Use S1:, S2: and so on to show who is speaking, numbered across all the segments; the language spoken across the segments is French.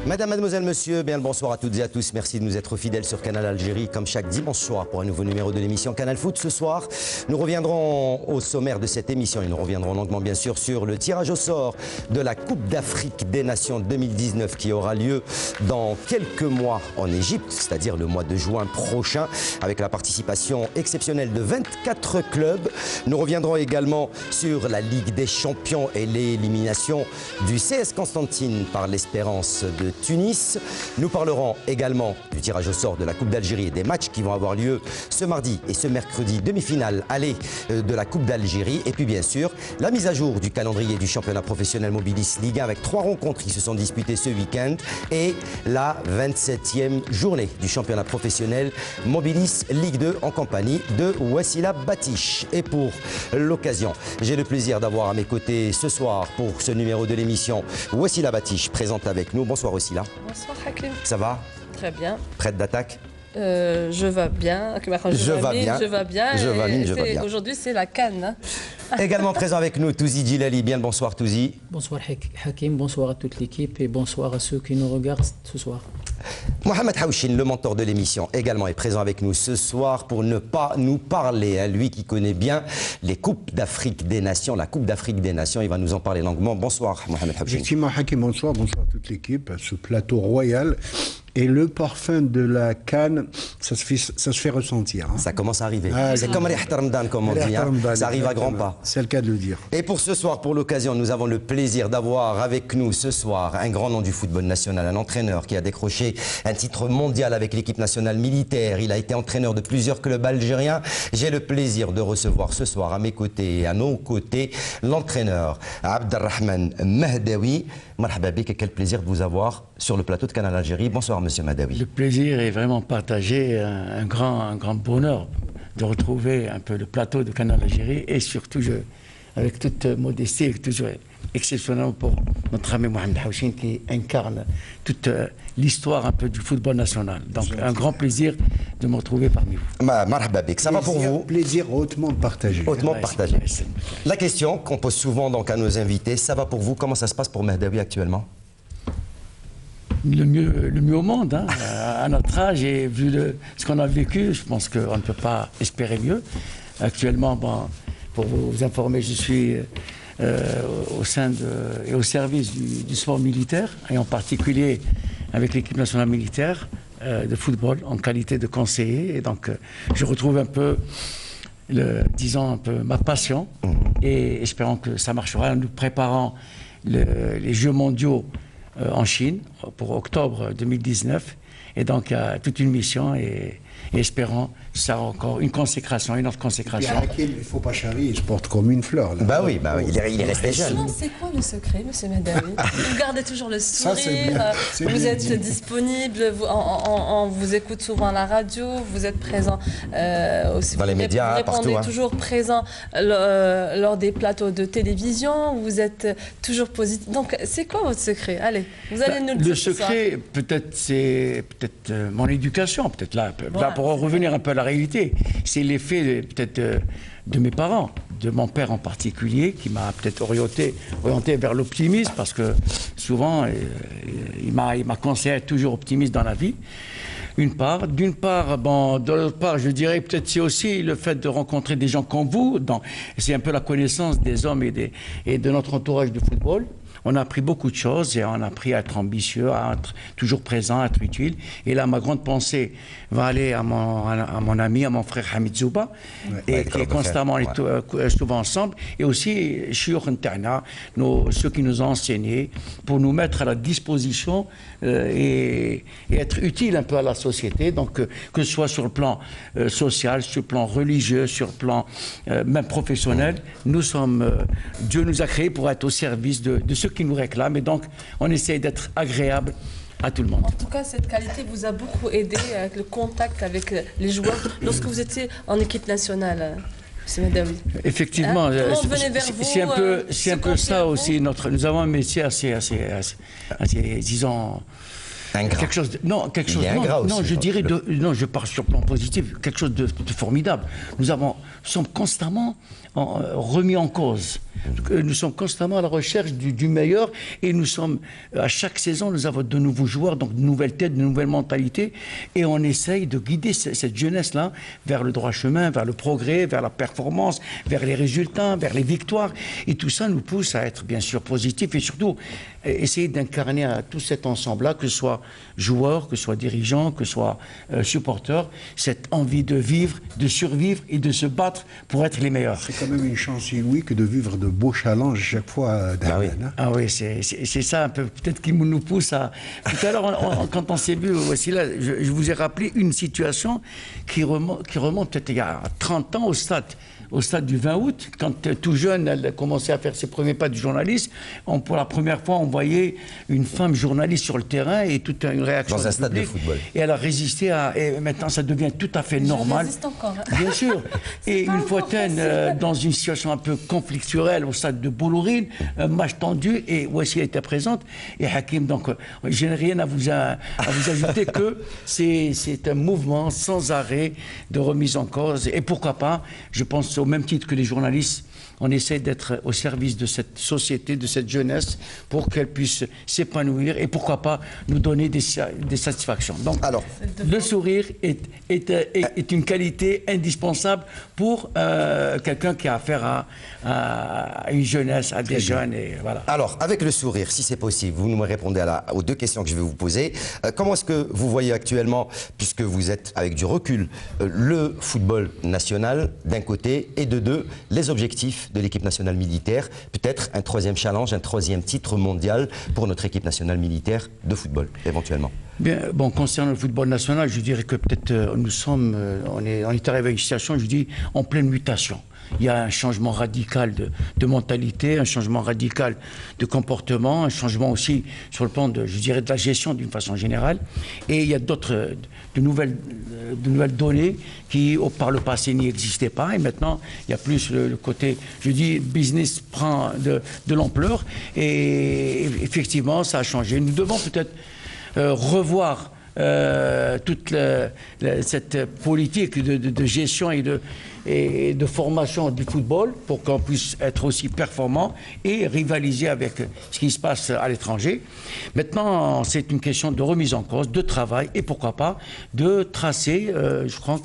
S1: Madame, mademoiselle, monsieur, bien le bonsoir à toutes et à tous. Merci de nous être fidèles sur Canal Algérie, comme chaque dimanche soir pour un nouveau numéro de l'émission Canal Foot. Ce soir, nous reviendrons au sommaire de cette émission et nous reviendrons longuement, bien sûr, sur le tirage au sort de la Coupe d'Afrique des Nations 2019 qui aura lieu dans quelques mois en Égypte, c'est-à-dire le mois de juin prochain, avec la participation exceptionnelle de 24 clubs. Nous reviendrons également sur la Ligue des Champions et l'élimination du CS Constantine par l'Espérance de Tunis. Nous parlerons également du tirage au sort de la Coupe d'Algérie et des matchs qui vont avoir lieu ce mardi et ce mercredi, demi-finale aller de la Coupe d'Algérie. Et puis bien sûr, la mise à jour du calendrier du championnat professionnel Mobilis Ligue 1 avec 3 rencontres qui se sont disputées ce week-end et la 27e journée du championnat professionnel Mobilis Ligue 2 en compagnie de Wassila Batiche. Et pour l'occasion, j'ai le plaisir d'avoir à mes côtés ce soir pour ce numéro de l'émission Wassila Batiche présente avec nous. Bonsoir Wassila.
S2: Bonsoir Hakim.
S1: Ça va?
S2: Très bien.
S1: Prête d'attaque?
S2: Je vais bien.
S1: Je vais bien.
S2: Aujourd'hui, c'est la canne.
S1: Également présent avec nous, Touzi Djilali. Bien le bonsoir, Touzi.
S3: Bonsoir Hakim, bonsoir à toute l'équipe et bonsoir à ceux qui nous regardent ce soir.
S1: Mohamed Haouchine, le mentor de l'émission, également est présent avec nous ce soir pour ne pas nous parler. Hein, lui qui connaît bien les Coupes d'Afrique des Nations, la Coupe d'Afrique des Nations, il va nous en parler longuement. Bonsoir, Mohamed Haouchine.
S4: Effectivement, Hakim, bonsoir à toute l'équipe, à ce plateau royal. Et le parfum de la canne, ça se fait ressentir. Hein.
S1: Ça commence à arriver. C'est comme Rihat Ramadan, comme on dit. Hein. Ça arrive à grands pas.
S4: C'est le cas de le dire.
S1: Et pour ce soir, pour l'occasion, nous avons le plaisir d'avoir avec nous ce soir un grand nom du football national, un entraîneur qui a décroché un titre mondial avec l'équipe nationale militaire. Il a été entraîneur de plusieurs clubs algériens. J'ai le plaisir de recevoir ce soir à mes côtés et à nos côtés l'entraîneur Abdelrahman Mahdaoui. Marhaba bik, quel plaisir de vous avoir sur le plateau de Canal Algérie. Bonsoir Monsieur Mahdaoui.
S5: Le plaisir est vraiment partagé, un grand bonheur de retrouver un peu le plateau de Canal Algérie et surtout, avec toute modestie, toujours exceptionnellement pour notre ami Mohamed Haouchine qui incarne toute l'histoire un peu du football national. Donc un grand plaisir de me retrouver parmi vous.
S1: Marhaba bik, ça va pour vous?
S4: Plaisir hautement partagé.
S1: Hautement partagé. La question qu'on pose souvent donc à nos invités, ça va pour vous? Comment ça se passe pour Mahdaoui actuellement?
S5: Le mieux au monde, hein. À notre âge et vu ce qu'on a vécu, je pense qu'on ne peut pas espérer mieux. Actuellement, bon, pour vous informer, je suis au sein et au service du sport militaire, et en particulier avec l'équipe nationale militaire de football en qualité de conseiller. Et donc, je retrouve un peu, disons, un peu ma passion, et espérons que ça marchera. Nous préparons les Jeux mondiaux en Chine pour octobre 2019 et donc il y a toute une mission et espérons que ça sera encore une consécration, une autre consécration.
S4: Il ne faut pas charrier, il se porte comme une fleur. Là.
S1: Bah oui, il est resté jeune.
S2: C'est quoi le secret, Monsieur Mahdaoui? Vous gardez toujours le sourire, vous êtes disponible, on vous écoute souvent à la radio, vous êtes présent aussi
S1: dans les médias,
S2: vous répondez
S1: partout,
S2: toujours présent lors des plateaux de télévision, vous êtes toujours positif. Donc c'est quoi votre secret? Allez, vous allez nous le dire.
S5: Le secret, peut-être, c'est mon éducation, peut-être là pour en revenir un peu à la réalité, c'est l'effet peut-être de mes parents, de mon père en particulier, qui m'a peut-être orienté vers l'optimisme, parce que souvent, il m'a conseillé à être toujours optimiste dans la vie. D'une part, bon, de l'autre part, je dirais peut-être c'est aussi le fait de rencontrer des gens comme vous, c'est un peu la connaissance des hommes et de notre entourage de football. On a appris beaucoup de choses et on a appris à être ambitieux, à être toujours présent, à être utile. Et là, ma grande pensée va aller à mon ami, à mon frère Hamid Zouba, et qui est constamment souvent ensemble. Et aussi, ceux qui nous ont enseignés pour nous mettre à la disposition et être utile un peu à la société. Donc, que ce soit sur le plan social, sur le plan religieux, sur le plan même professionnel, Dieu nous a créés pour être au service de ceux qui nous réclament. Et donc, on essaye d'être agréable à tout le monde.
S2: En tout cas, cette qualité vous a beaucoup aidé avec le contact avec les joueurs lorsque vous étiez en équipe nationale.
S5: Effectivement, c'est un peu ça aussi. Nous avons un métier assez disons, quelque chose je pars sur le plan positif, quelque chose de formidable. Nous sommes constamment remis en cause. Nous sommes constamment à la recherche du meilleur et nous sommes, à chaque saison, nous avons de nouveaux joueurs, donc de nouvelles têtes, de nouvelles mentalités et on essaye de guider cette jeunesse-là vers le droit chemin, vers le progrès, vers la performance, vers les résultats, vers les victoires. Et tout ça nous pousse à être bien sûr positif et surtout essayer d'incarner à tout cet ensemble-là, que ce soit joueurs, que ce soit dirigeants, que ce soit supporters, cette envie de vivre, de survivre et de se battre pour être les meilleurs.
S4: C'est quand même une chance inouïe que de vivre de beaux challenges chaque fois.
S5: Ah oui, c'est ça un peu, peut-être qui nous pousse à... Tout à l'heure, quand on s'est vu, voici là, je vous ai rappelé une situation qui remonte peut-être il y a 30 ans au stade du 20 août, quand tout jeune, elle a commencé à faire ses premiers pas de journaliste, pour la première fois, on voyait une femme journaliste sur le terrain et toute une réaction
S1: dans un stade de football.
S5: Et elle a résisté et maintenant, ça devient tout à fait normal.
S2: Je résiste encore.
S5: Bien sûr. Et une fois dans une situation un peu conflictuelle au stade de Boulourine, un match tendu, et Wassia était présente, et Hakim, donc, je n'ai rien à vous ajouter que c'est un mouvement sans arrêt de remise en cause. Et pourquoi pas, je pense au même titre que les journalistes, on essaie d'être au service de cette société, de cette jeunesse, pour qu'elle puisse s'épanouir et pourquoi pas nous donner des satisfactions. Donc, alors, le sourire est une qualité indispensable pour quelqu'un qui a affaire à une jeunesse, à des jeunes. Et voilà.
S1: Alors, avec le sourire, si c'est possible, vous nous répondez aux deux questions que je vais vous poser. Comment est-ce que vous voyez actuellement, puisque vous êtes avec du recul, le football national d'un côté et de deux, les objectifs de l'équipe nationale militaire, peut-être un troisième challenge, un troisième titre mondial pour notre équipe nationale militaire de football, éventuellement.
S5: Bien, bon, concernant le football national, je dirais que peut-être on est arrivé à une situation, je dis, en pleine mutation. Il y a un changement radical de mentalité, un changement radical de comportement, un changement aussi sur le plan de la gestion d'une façon générale. Et il y a de nouvelles données qui, par le passé, n'y existaient pas. Et maintenant, il y a plus le côté, business prend de l'ampleur. Et effectivement, ça a changé. Nous devons peut-être revoir toute cette politique de gestion et de formation du football pour qu'on puisse être aussi performant et rivaliser avec ce qui se passe à l'étranger. Maintenant, c'est une question de remise en cause, de travail et pourquoi pas de tracer, je crois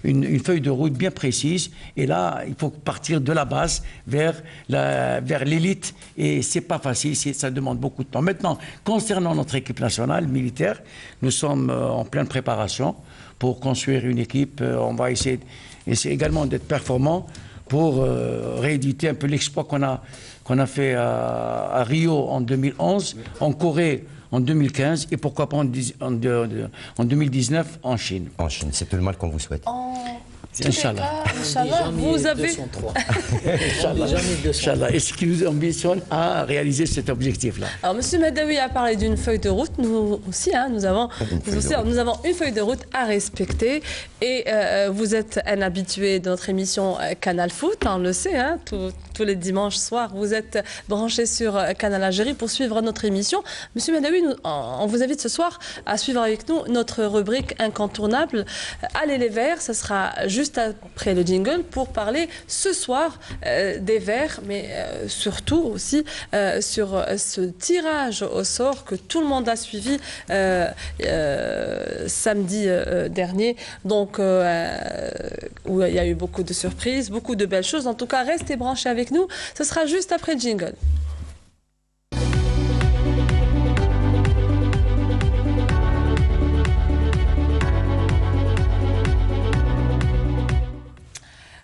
S5: une feuille de route bien précise. Et là, il faut partir de la base vers l'élite et c'est pas facile, ça demande beaucoup de temps. Maintenant, concernant notre équipe nationale militaire, nous sommes en pleine préparation pour construire une équipe. On va essayer également d'être performant pour rééditer un peu l'exploit qu'on a fait à Rio en 2011, en Corée en 2015 et pourquoi pas en 2019 en Chine.
S1: En Chine, c'est tout le mal qu'on vous souhaite.
S5: Inch'Allah.
S2: Vous avez...
S5: Inch'Allah. Et ce qui nous ambitionne à réaliser cet objectif-là.
S2: Alors, M. Madawi a parlé d'une feuille de route. Nous aussi, nous avons une feuille de route à respecter. Et vous êtes un habitué de notre émission Canal Foot, on le sait, tous les dimanches soirs, vous êtes branché sur Canal Algérie pour suivre notre émission. M. Madawi, on vous invite ce soir à suivre avec nous notre rubrique incontournable. Allez les Verts, ce sera juste après le jingle pour parler ce soir des Verts, mais surtout aussi sur ce tirage au sort que tout le monde a suivi samedi dernier. Donc, où il y a eu beaucoup de surprises, beaucoup de belles choses. En tout cas, restez branchés avec nous. Ce sera juste après le jingle.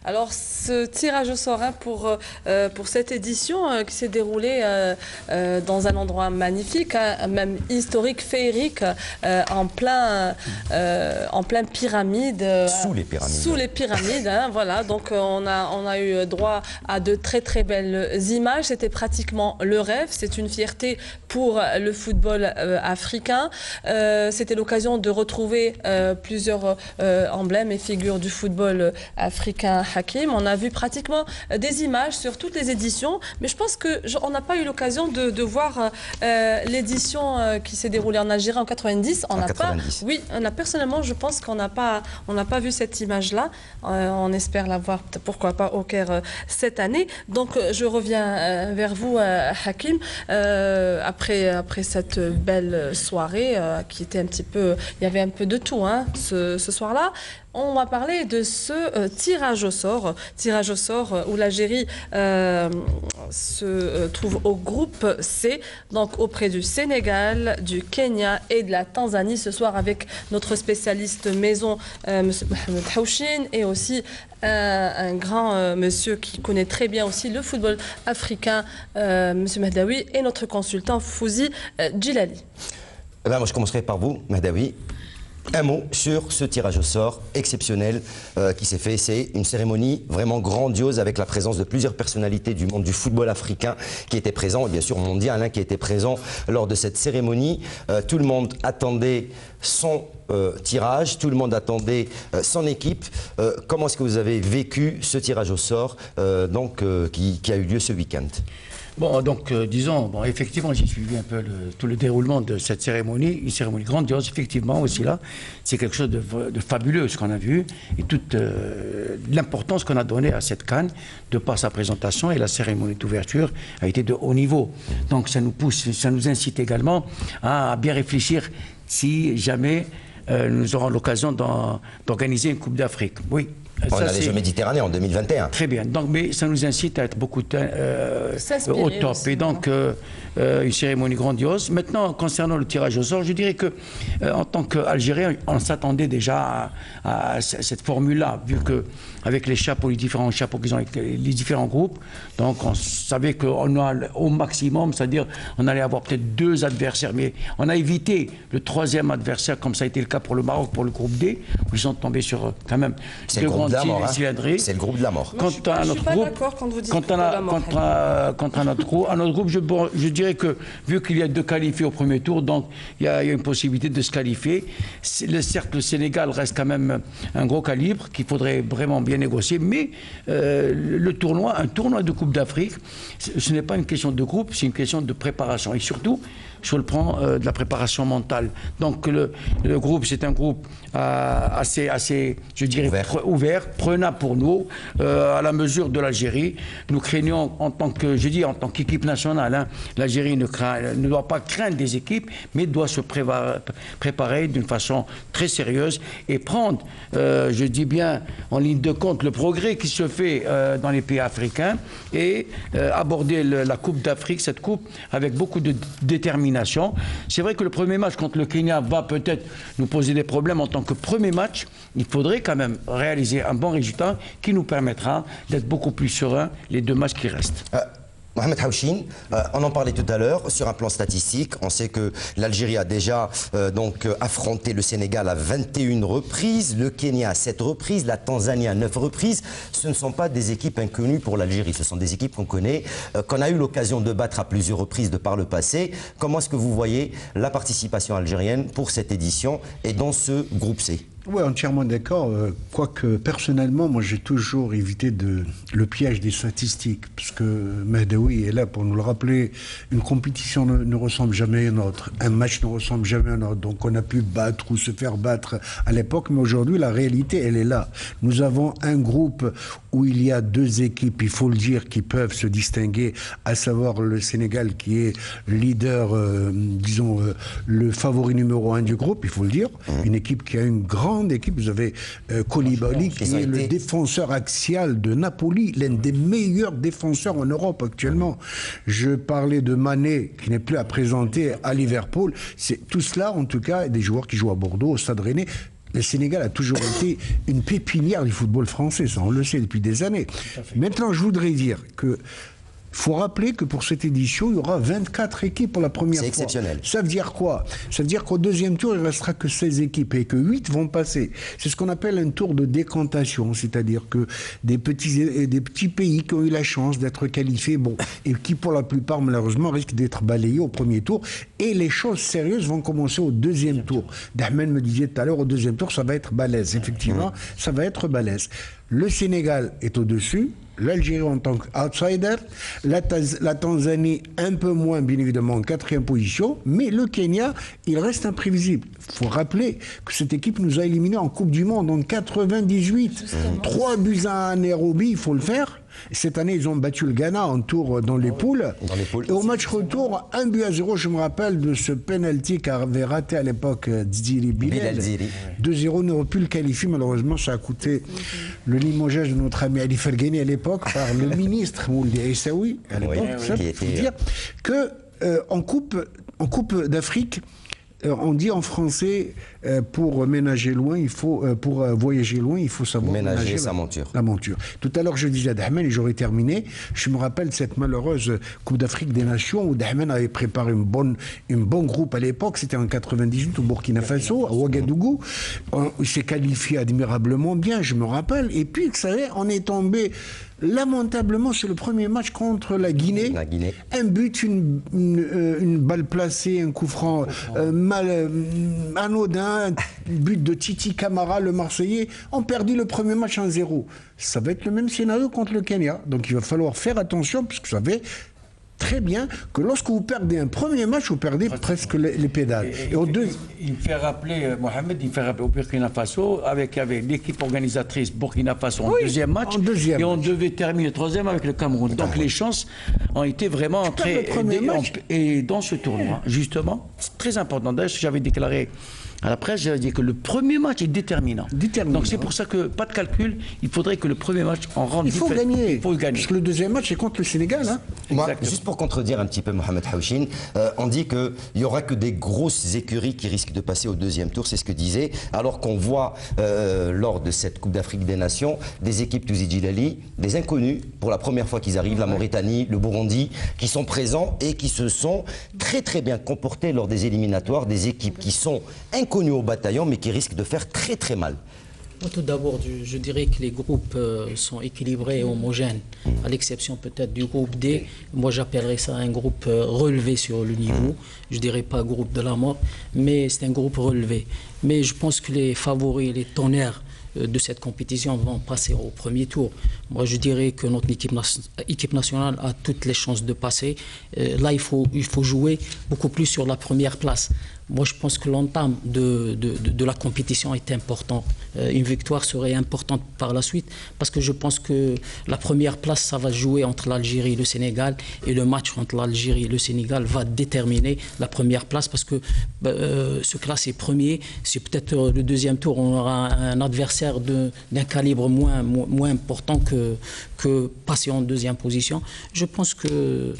S2: Alors, ce tirage au sort pour cette édition qui s'est déroulée dans un endroit magnifique, même historique, féerique, en plein pyramide.
S1: Sous les pyramides.
S2: Sous les pyramides, voilà. Donc, on a eu droit à de très, très belles images. C'était pratiquement le rêve. C'est une fierté pour le football africain. C'était l'occasion de retrouver plusieurs emblèmes et figures du football africain. Hakim. On a a vu pratiquement des images sur toutes les éditions, mais je pense qu'on n'a pas eu l'occasion de voir l'édition qui s'est déroulée en Algérie en 90. Oui, personnellement, je pense qu'on n'a pas vu cette image-là. On espère la voir, pourquoi pas, au Caire cette année. Donc, je reviens vers vous, Hakim, après cette belle soirée qui était un petit peu... Il y avait un peu de tout ce soir-là. On va parler de ce tirage au sort où l'Algérie se trouve au groupe C, donc auprès du Sénégal, du Kenya et de la Tanzanie ce soir avec notre spécialiste maison, M. Mohamed Haouchine, et aussi un grand monsieur qui connaît très bien aussi le football africain, M. Mahdaoui, et notre consultant Fouzi Djilali.
S1: Moi, je commencerai par vous, Mahdaoui. Un mot sur ce tirage au sort exceptionnel qui s'est fait. C'est une cérémonie vraiment grandiose avec la présence de plusieurs personnalités du monde du football africain qui étaient présents, et bien sûr mondial, qui étaient présents lors de cette cérémonie. Tout le monde attendait son tirage, tout le monde attendait son équipe. Comment est-ce que vous avez vécu ce tirage au sort qui a eu lieu ce week-end ?
S5: Bon, donc, disons, effectivement, j'ai suivi un peu tout le déroulement de cette cérémonie, une cérémonie grandiose, effectivement, aussi là. C'est quelque chose de fabuleux, ce qu'on a vu, et toute l'importance qu'on a donnée à cette CAN, de par sa présentation, et la cérémonie d'ouverture a été de haut niveau. Donc, ça nous pousse, ça nous incite également à bien réfléchir si jamais nous aurons l'occasion d'organiser une Coupe d'Afrique. Oui.
S1: On a les Jeux Méditerranéens en 2021.
S5: Très bien. Donc, mais ça nous incite à être beaucoup au top.
S2: Aussi,
S5: et donc, une cérémonie grandiose. Maintenant, concernant le tirage au sort, je dirais que, en tant qu'Algérien, on s'attendait déjà à cette formule-là, vu que avec les différents chapeaux qu'ils ont avec les différents groupes, donc on savait qu'on a au maximum, c'est-à-dire on allait avoir peut-être 2 adversaires, mais on a évité le 3e adversaire, comme ça a été le cas pour le Maroc, pour le groupe D, où ils sont tombés sur quand même deux grandes cylindrées.
S1: C'est le groupe de la mort.
S2: Je ne suis pas d'accord quand vous dites
S5: contre notre groupe, je dirais que vu qu'il y a 2 qualifiés au premier tour, donc il y a une possibilité de se qualifier. Certes, le Sénégal reste quand même un gros calibre qu'il faudrait vraiment bien négocier, mais un tournoi de Coupe d'Afrique, ce n'est pas une question de groupe, c'est une question de préparation, et surtout sur le plan de la préparation mentale. Donc le groupe, c'est un groupe assez, je dirais, ouvert, prenable pour nous, à la mesure de l'Algérie. Nous craignons, en tant qu'équipe nationale, l'Algérie ne doit pas craindre des équipes, mais doit se préparer d'une façon très sérieuse et prendre, je dis bien, en ligne de compte le progrès qui se fait dans les pays africains et aborder la Coupe d'Afrique, cette coupe, avec beaucoup de détermination. C'est vrai que le premier match contre le Kenya va peut-être nous poser des problèmes en tant que premier match. Il faudrait quand même réaliser un bon résultat qui nous permettra d'être beaucoup plus sereins les 2 matchs qui restent.
S1: Mohamed Haouchine, on en parlait tout à l'heure, sur un plan statistique, on sait que l'Algérie a déjà affronté le Sénégal à 21 reprises, le Kenya à 7 reprises, la Tanzanie à 9 reprises. Ce ne sont pas des équipes inconnues pour l'Algérie, ce sont des équipes qu'on connaît, qu'on a eu l'occasion de battre à plusieurs reprises de par le passé. Comment est-ce que vous voyez la participation algérienne pour cette édition et dans ce groupe C ?
S4: Oui, entièrement d'accord. Quoique, personnellement, moi, j'ai toujours évité le piège des statistiques. Parce que Mahdaoui est là pour nous le rappeler. Une compétition ne ressemble jamais à une autre. Un match ne ressemble jamais à un autre. Donc, on a pu battre ou se faire battre à l'époque. Mais aujourd'hui, la réalité, elle est là. Nous avons un groupe où il y a 2 équipes, il faut le dire, qui peuvent se distinguer, à savoir le Sénégal, qui est leader, le favori numéro 1 du groupe, il faut le dire. Une équipe qui a une grande équipe. Vous avez Koulibaly, qui est le défenseur axial de Napoli, l'un des meilleurs défenseurs en Europe actuellement. Je parlais de Mané, qui n'est plus à présenter à Liverpool. C'est tout cela, en tout cas, des joueurs qui jouent à Bordeaux, au Stade Rennais. Le Sénégal a toujours été une pépinière du football français, ça on le sait depuis des années. Maintenant, je voudrais dire que Il faut rappeler que pour cette édition, il y aura 24 équipes pour la première fois.
S1: C'est exceptionnel.
S4: Ça veut dire quoi? Ça veut dire qu'au deuxième tour, il ne restera que 16 équipes et que 8 vont passer. C'est ce qu'on appelle un tour de décantation, c'est-à-dire que des petits pays qui ont eu la chance d'être qualifiés, bon, et qui pour la plupart, malheureusement, risquent d'être balayés au premier tour. Et les choses sérieuses vont commencer au deuxième tour. Dahman me disait tout à l'heure, au deuxième tour, ça va être balèze. Effectivement, ça va être balèze. Le Sénégal est au-dessus, l'Algérie en tant qu'outsider, la Tanzanie un peu moins, bien évidemment, en 4e position, mais le Kenya, il reste imprévisible. Il faut rappeler que cette équipe nous a éliminés en Coupe du Monde en 98. 3 buts à 1 Nairobi, il faut le faire. Cette année, ils ont battu le Ghana en tour dans les poules. Et au match retour, 1-0, je me rappelle de ce penalty qu'avait raté à l'époque Dziri Bilal. 2-0, n'aurait pu le qualifier. Malheureusement, ça a coûté le limogeage de notre ami Ali Fergani à l'époque par le ministre Mouldi Aissaoui. À l'époque, il faut dire que en Coupe d'Afrique, on dit en français, pour ménager loin, il faut, pour voyager loin, il faut savoir
S1: ménager sa monture.
S4: La monture. Tout à l'heure, je disais à Dahman, et j'aurais terminé, je me rappelle cette malheureuse Coupe d'Afrique des Nations où Dahman avait préparé un bon groupe à l'époque, c'était en 98 au Burkina Faso, à Ouagadougou. Il s'est qualifié admirablement bien, je me rappelle. Et puis, vous savez, on est tombé lamentablement sur le premier match contre la Guinée. Un but, une balle placée, un coup franc anodin, un but de Titi Camara, le Marseillais. On perdit le premier match 1-0. Ça va être le même scénario contre le Kenya. Donc il va falloir faire attention, parce que vous savez très bien que lorsque vous perdez un premier match, vous perdez presque les pédales.
S5: Il me fait rappeler, Mohamed, il me fait rappeler au Burkina Faso, avec l'équipe organisatrice Burkina Faso en deuxième match, et on devait terminer troisième avec le Cameroun. Donc les chances ont été vraiment très... Et dans ce tournoi, justement, c'est très important. D'ailleurs, j'avais déclaré à la presse, j'ai dit que le premier match est déterminant. Donc c'est pour ça que, pas de calcul, il faudrait que le premier match en rende différent.
S4: Il faut gagner. Parce que le deuxième match est contre le Sénégal. Hein.
S1: Moi, juste pour contredire un petit peu Mohamed Hawchin, on dit qu'il n'y aura que des grosses écuries qui risquent de passer au deuxième tour, c'est ce que disait, alors qu'on voit lors de cette Coupe d'Afrique des Nations, des équipes Touzi Djilali, des inconnus, pour la première fois qu'ils arrivent, la Mauritanie, le Burundi, qui sont présents et qui se sont très très bien comportés lors des éliminatoires, des équipes qui sont inconnues au bataillon, mais qui risquent de faire très très mal.
S3: Tout d'abord, je dirais que les groupes sont équilibrés et homogènes, à l'exception peut-être du groupe D. Moi, j'appellerais ça un groupe relevé sur le niveau. Je dirais pas groupe de la mort, mais c'est un groupe relevé. Mais je pense que les favoris, les tonnerres de cette compétition vont passer au premier tour. Moi, je dirais que notre équipe nationale a toutes les chances de passer. Là, il faut jouer beaucoup plus sur la première place. Moi, je pense que l'entame de la compétition est importante. Une victoire serait importante par la suite, parce que je pense que la première place, ça va jouer entre l'Algérie et le Sénégal, et le match entre l'Algérie et le Sénégal va déterminer la première place, parce que ce classer premier, c'est peut-être le deuxième tour, on aura un adversaire d'un calibre moins important que passer en deuxième position. Je pense que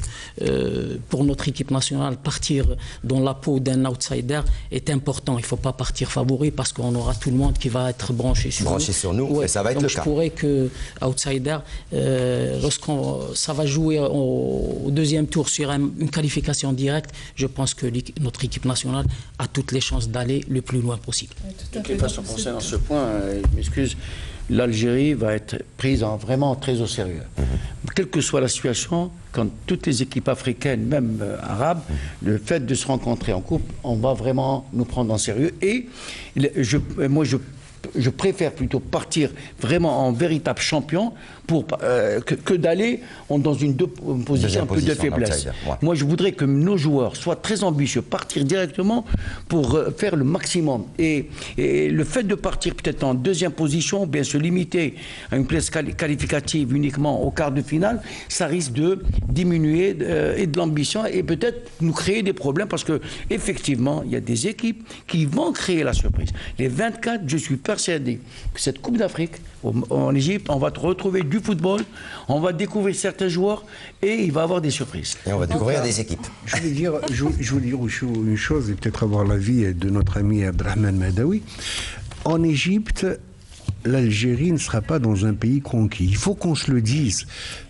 S3: pour notre équipe nationale, partir dans la peau d'un outsider est important. Il ne faut pas partir favori, parce qu'on aura tout le monde qui va être branché sur nous.
S1: Ouais. Et ça va être
S3: donc
S1: le
S3: je
S1: cas.
S3: pourrais que outsider, ça va jouer au deuxième tour sur une qualification directe, je pense que notre équipe nationale a toutes les chances d'aller le plus loin possible.
S5: De toute façon, concernant ce point, je m'excuse, l'Algérie va être prise vraiment très au sérieux. Quelle que soit la situation, quand toutes les équipes africaines, même arabes, le fait de se rencontrer en coupe, on va vraiment nous prendre en sérieux. Et je préfère plutôt partir vraiment en véritable champion que d'aller dans une position un peu de faiblesse. Moi, je voudrais que nos joueurs soient très ambitieux, partir directement pour faire le maximum. Et le fait de partir peut-être en deuxième position, bien se limiter à une place qualificative uniquement au quart de finale, ça risque de diminuer et de l'ambition et peut-être nous créer des problèmes, parce que effectivement, il y a des équipes qui vont créer la surprise. Les 24, je suis persuadé que cette Coupe d'Afrique en Égypte, on va retrouver du football, on va découvrir certains joueurs et il va y avoir des surprises.
S1: Et on va découvrir des équipes.
S4: Je voulais dire une chose, et peut-être avoir l'avis de notre ami Abdelrahman Madawi. En Égypte, l'Algérie ne sera pas dans un pays conquis. Il faut qu'on se le dise.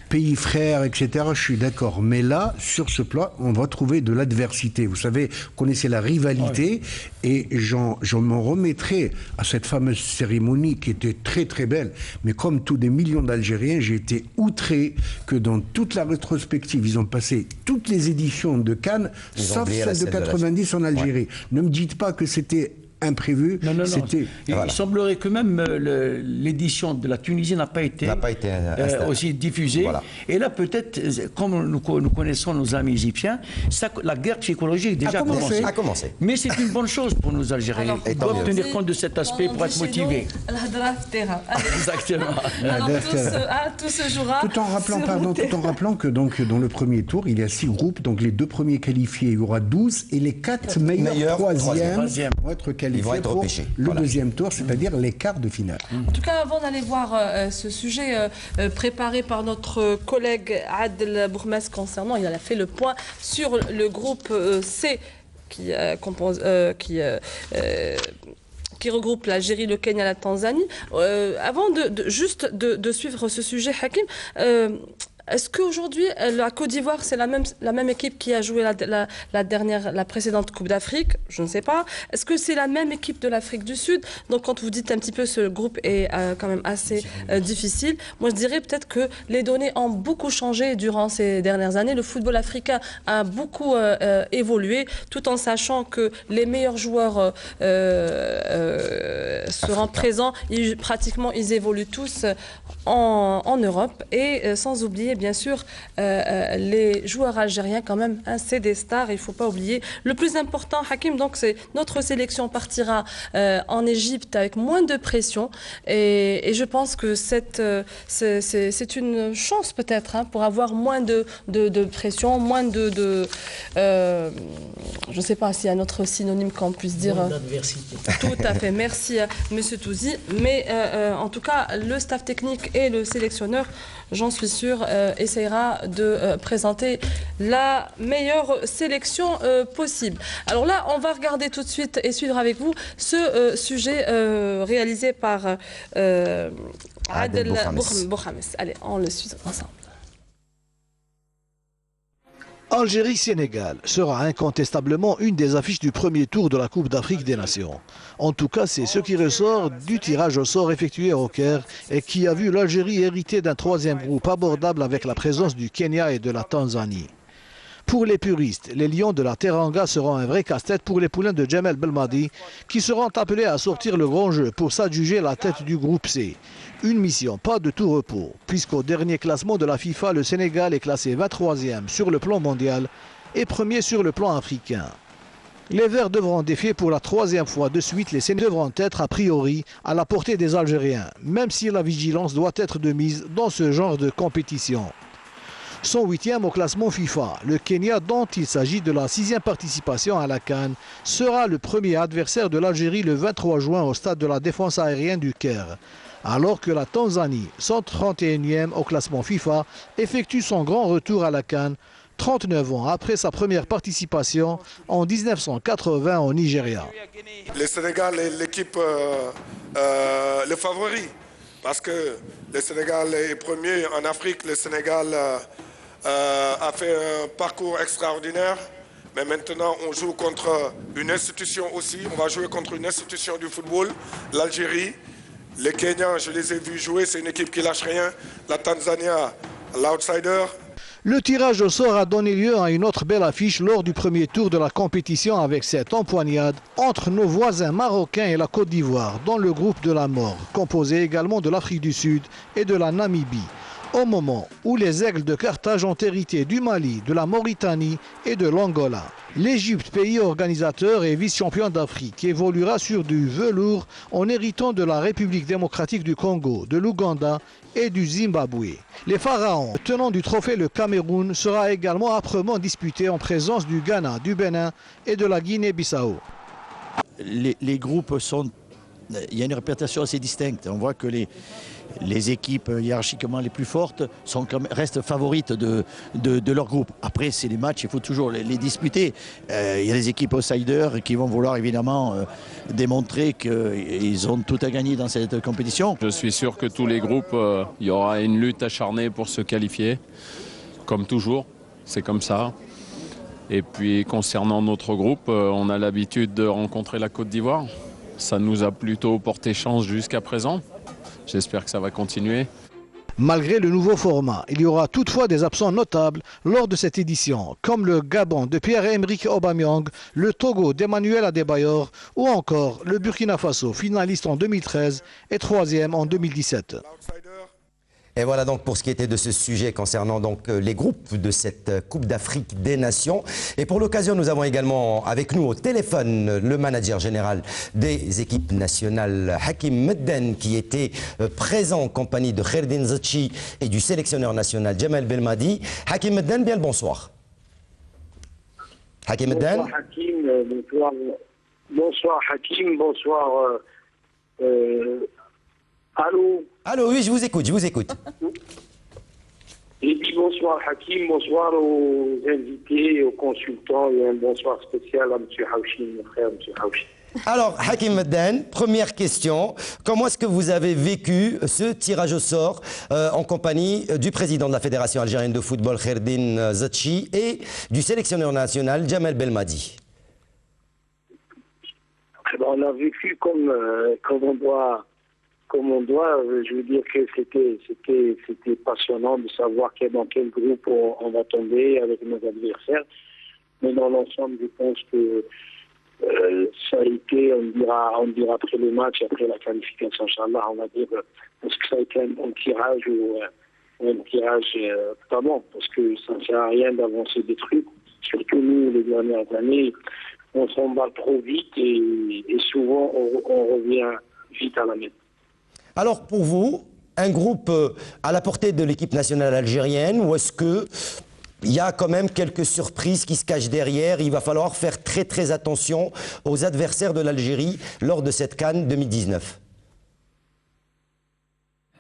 S4: pays frère, etc., je suis d'accord. Mais là, sur ce plan, on va trouver de l'adversité. Vous savez, vous connaissez la rivalité, et j'en m'en remettrai à cette fameuse cérémonie qui était très très belle. Mais comme tous des millions d'Algériens, j'ai été outré que dans toute la rétrospective, ils ont passé toutes les éditions de Cannes, sauf celle de 90 en Algérie. Ne me dites pas que c'était imprévu.
S5: Non. Il semblerait que même l'édition de la Tunisie n'a pas été aussi diffusée. Voilà. Et là, peut-être, comme nous connaissons nos amis égyptiens, la guerre psychologique a déjà commencé. Mais c'est une bonne chose pour nos Algériens. Ils doivent tenir compte de cet aspect pour être motivés. Exactement.
S2: Alors, tout se jouera.
S4: Tout en rappelant que donc, dans le premier tour, il y a 6 groupes. Donc les 2 premiers qualifiés, il y aura 12. Et les 4 meilleurs troisièmes vont être qualifiés. Ils vont être repêchés. Le deuxième tour, c'est-à-dire les quarts de finale.
S2: En tout cas, avant d'aller voir ce sujet préparé par notre collègue Adel Bourmes concernant, il a fait le point sur le groupe C qui regroupe l'Algérie, le Kenya, la Tanzanie. Avant de suivre ce sujet, Hakim, est-ce qu'aujourd'hui, la Côte d'Ivoire, c'est la même équipe qui a joué la précédente Coupe d'Afrique? Je ne sais pas. Est-ce que c'est la même équipe de l'Afrique du Sud? Donc, quand vous dites un petit peu ce groupe est quand même assez difficile, moi, je dirais peut-être que les données ont beaucoup changé durant ces dernières années. Le football africain a beaucoup évolué, tout en sachant que les meilleurs joueurs seront présents. Pratiquement, ils évoluent tous en Europe. Et sans oublier, bien sûr, les joueurs algériens, quand même, c'est des stars, il ne faut pas oublier. Le plus important, Hakim, donc, c'est notre sélection partira en Égypte avec moins de pression. Et je pense que c'est une chance, peut-être, pour avoir moins de pression, moins de je ne sais pas s'il y a un autre synonyme qu'on puisse dire.
S3: Moins d'adversité.
S2: Tout à fait. Merci, Monsieur Touzi. Mais en tout cas, le staff technique et le sélectionneur, j'en suis sûre, essaiera de présenter la meilleure sélection possible. Alors là, on va regarder tout de suite et suivre avec vous ce sujet réalisé par Adel Bourmes. Allez, on le suit ensemble.
S6: Algérie-Sénégal sera incontestablement une des affiches du premier tour de la Coupe d'Afrique des Nations. En tout cas, c'est ce qui ressort du tirage au sort effectué au Caire et qui a vu l'Algérie hériter d'un 3e groupe abordable avec la présence du Kenya et de la Tanzanie. Pour les puristes, les Lions de la Teranga seront un vrai casse-tête pour les poulains de Djamel Belmadi qui seront appelés à sortir le grand jeu pour s'adjuger la tête du groupe C. Une mission pas de tout repos, puisqu'au dernier classement de la FIFA, le Sénégal est classé 23e sur le plan mondial et premier sur le plan africain. Les Verts devront défier pour la 3e fois de suite. Les Sénégalais devront être a priori à la portée des Algériens, même si la vigilance doit être de mise dans ce genre de compétition. Son 8e au classement FIFA, le Kenya, dont il s'agit de la 6e participation à la CAN, sera le premier adversaire de l'Algérie le 23 juin au stade de la défense aérienne du Caire. Alors que la Tanzanie, 131e au classement FIFA, effectue son grand retour à la CAN 39 ans après sa première participation en 1980 au Nigeria.
S7: Le Sénégal est l'équipe, le favori, parce que le Sénégal est premier en Afrique. Le Sénégal a fait un parcours extraordinaire, mais maintenant on joue contre une institution aussi. On va jouer contre une institution du football, l'Algérie. Les Kenyans, je les ai vus jouer, c'est une équipe qui lâche rien. La Tanzanie, l'outsider.
S6: Le tirage au sort a donné lieu à une autre belle affiche lors du premier tour de la compétition avec cette empoignade entre nos voisins marocains et la Côte d'Ivoire dans le groupe de la mort, composé également de l'Afrique du Sud et de la Namibie. Au moment où les Aigles de Carthage ont hérité du Mali, de la Mauritanie et de l'Angola. L'Égypte, pays organisateur et vice-champion d'Afrique, évoluera sur du velours en héritant de la République démocratique du Congo, de l'Ouganda et du Zimbabwe. Les Pharaons, tenant du trophée le Cameroun, sera également âprement disputé en présence du Ghana, du Bénin et de la Guinée-Bissau.
S8: Les groupes sont il y a une réputation assez distincte. On voit que les équipes hiérarchiquement les plus fortes restent favorites de leur groupe. Après, c'est les matchs, il faut toujours les disputer. Il y a des équipes outsiders qui vont vouloir évidemment démontrer qu'ils ont tout à gagner dans cette compétition.
S9: Je suis sûr que tous les groupes, il y aura une lutte acharnée pour se qualifier, comme toujours, c'est comme ça. Et puis concernant notre groupe, on a l'habitude de rencontrer la Côte d'Ivoire. Ça nous a plutôt porté chance jusqu'à présent. J'espère que ça va continuer.
S6: Malgré le nouveau format, il y aura toutefois des absents notables lors de cette édition, comme le Gabon de Pierre-Emerick Aubameyang, le Togo d'Emmanuel Adebayor ou encore le Burkina Faso, finaliste en 2013 et troisième en 2017.
S1: Et voilà donc pour ce qui était de ce sujet concernant donc les groupes de cette Coupe d'Afrique des Nations. Et pour l'occasion, nous avons également avec nous au téléphone le manager général des équipes nationales, Hakim Medden, qui était présent en compagnie de Khaireddine Zetchi et du sélectionneur national Djemal Belmadi. Hakim Medden, bien le bonsoir. Hakim Medden.
S10: Bonsoir Hakim, bonsoir Hakim, bonsoir. Allô.
S1: Allô, oui, je vous écoute.
S10: J'ai dit bonsoir Hakim, bonsoir aux invités, aux consultants et un bonsoir spécial à M. Haouchi, mon frère M. Haouchi.
S1: Alors, Hakim Medden, première question. Comment est-ce que vous avez vécu ce tirage au sort en compagnie du président de la Fédération algérienne de football, Khaireddine Zetchi, et du sélectionneur national, Djemal Belmadi?
S10: On a vécu comme on doit, je veux dire que c'était passionnant de savoir dans quel groupe on va tomber avec nos adversaires. Mais dans l'ensemble, je pense que ça a été, on dira après le match, après la qualification, Inch'Allah, on va dire, parce que ça a été un bon tirage ou un tirage pas bon, parce que ça ne sert à rien d'avancer des trucs. Surtout nous, les dernières années, on s'emballe trop vite et souvent on revient vite à la main.
S1: Alors pour vous, un groupe à la portée de l'équipe nationale algérienne, ou est-ce qu'il y a quand même quelques surprises qui se cachent derrière? Il va falloir faire très très attention aux adversaires de l'Algérie lors de cette CAN 2019.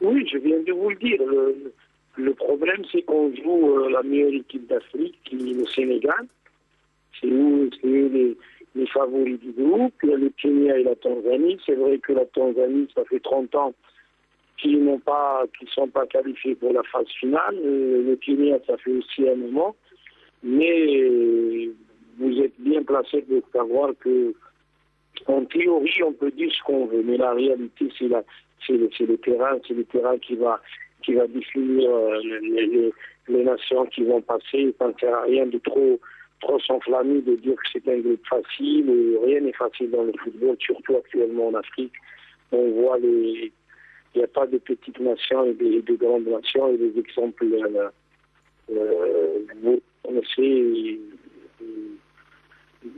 S10: Oui, je viens de vous le dire. Le problème, c'est qu'on joue la meilleure équipe d'Afrique, qui est le Sénégal. C'est eux les favoris du groupe. Il y a le Kenya et la Tanzanie. C'est vrai que la Tanzanie, ça fait 30 ans qu'ils ne sont pas qualifiés pour la phase finale. Le Kenya, ça fait aussi un moment. Mais vous êtes bien placé pour savoir que, en théorie, on peut dire ce qu'on veut. Mais la réalité, c'est le terrain. C'est le terrain qui va définir les nations qui vont passer. Ça ne sert à rien de trop s'enflammer, de dire que c'est un groupe facile. Rien n'est facile dans le football, surtout actuellement en Afrique. On voit il n'y a pas de petites nations et de grandes nations, et des exemples, vous connaissez,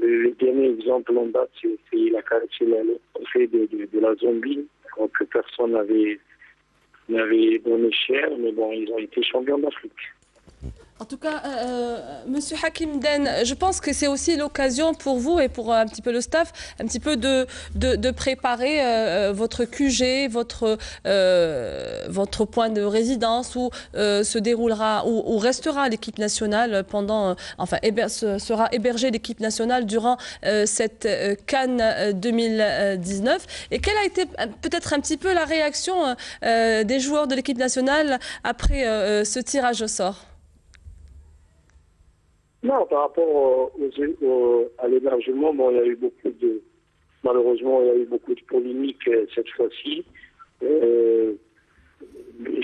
S10: le dernier exemple en date, c'est le fait de la Zambie, que personne n'avait donné cher, mais bon, ils ont été champions d'Afrique.
S2: En tout cas, Monsieur Hakim Medden, je pense que c'est aussi l'occasion pour vous et pour un petit peu le staff, un petit peu de préparer votre QG, votre point de résidence où se déroulera, où restera l'équipe nationale pendant, sera hébergée l'équipe nationale durant cette CAN 2019. Et quelle a été peut-être un petit peu la réaction des joueurs de l'équipe nationale après ce tirage au sort?
S10: Non, par rapport à l'hébergement, bon, malheureusement, il y a eu beaucoup de polémiques cette fois-ci.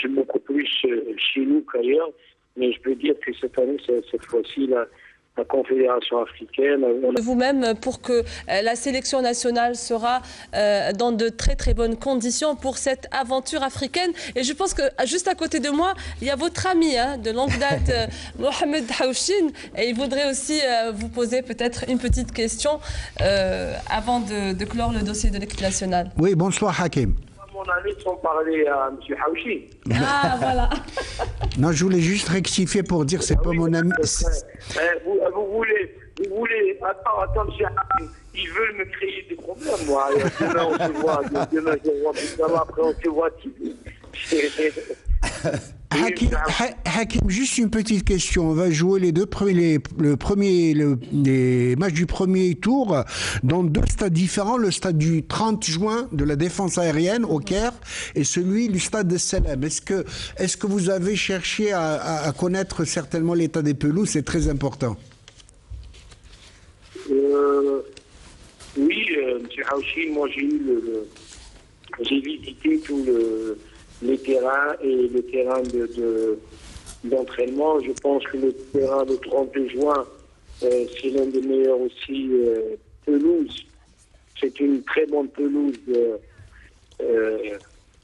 S10: Beaucoup plus chez nous qu'ailleurs, mais je peux dire que cette année, cette fois-ci, la Confédération africaine.
S2: Vous-même, pour que la sélection nationale sera dans de très très bonnes conditions pour cette aventure africaine. Et je pense que juste à côté de moi, il y a votre ami de longue date, Mohamed Haouchine, et il voudrait aussi vous poser peut-être une petite question avant de clore le dossier de l'équipe nationale.
S4: Oui, bonsoir Hakim.
S10: Mon ami, sans parler à M. Haouchi.
S2: Ah, voilà.
S4: Non, je voulais juste rectifier pour dire c'est pas mon ami.
S10: Vous voulez. Attends, M. Hakim, ils veulent me créer des problèmes. moi. Demain, on se voit. Demain, je vois Boudama, après, on se voit TV.
S4: Hakim, juste une petite question. On va jouer les matchs du premier tour dans deux stades différents. Le stade du 30 juin de la défense aérienne au Caire et celui du stade de Salem. Est-ce que vous avez cherché à connaître certainement l'état des pelouses? C'est très important.
S10: Oui, M. Haouchi, moi j'ai visité tous les terrains et le terrain d'entraînement. Je pense que le terrain de 32 juin, c'est l'un des meilleurs aussi pelouses. C'est une très bonne pelouse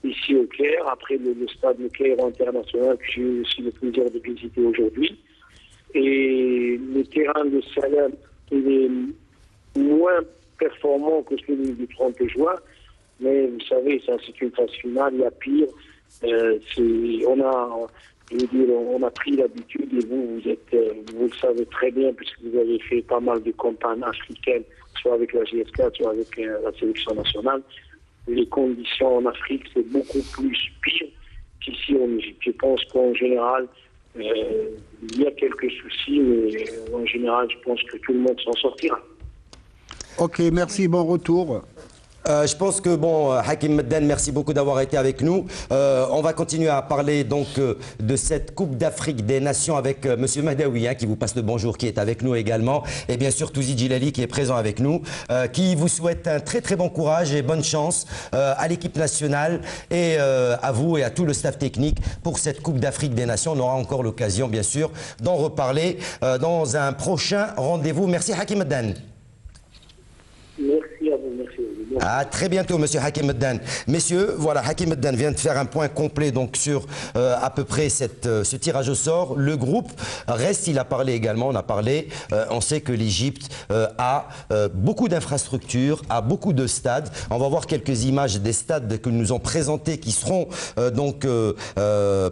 S10: ici au Caire, après le stade Le Caire international que j'ai eu aussi le plaisir de visiter aujourd'hui. Et le terrain de Salem, il est moins performant que celui du 30 juin, mais vous savez, ça c'est une phase finale, il y a pire. On a pris l'habitude, et vous le savez très bien, puisque vous avez fait pas mal de campagnes africaines, soit avec la GSK, soit avec la sélection nationale. Les conditions en Afrique, c'est beaucoup plus pire qu'ici en Égypte. Je pense qu'en général, il y a quelques soucis, mais en général, je pense que tout le monde s'en sortira.
S4: Ok, merci, bon retour.
S1: Je pense que, bon, Hakim Medden, merci beaucoup d'avoir été avec nous. On va continuer à parler donc de cette Coupe d'Afrique des Nations avec Monsieur Mahdaoui, qui vous passe le bonjour, qui est avec nous également. Et bien sûr, Touzi Djilali, qui est présent avec nous, qui vous souhaite un très très bon courage et bonne chance à l'équipe nationale et à vous et à tout le staff technique pour cette Coupe d'Afrique des Nations. On aura encore l'occasion, bien sûr, d'en reparler dans un prochain rendez-vous. Merci, Hakim Medden.
S10: Merci à vous, merci.
S1: À très bientôt, Monsieur Hakim Medden. Messieurs, voilà, Hakim Medden vient de faire un point complet donc sur à peu près ce tirage au sort. Le groupe reste, il a parlé également, on sait que l'Égypte a beaucoup d'infrastructures, a beaucoup de stades. On va voir quelques images des stades que nous ont présentés qui seront donc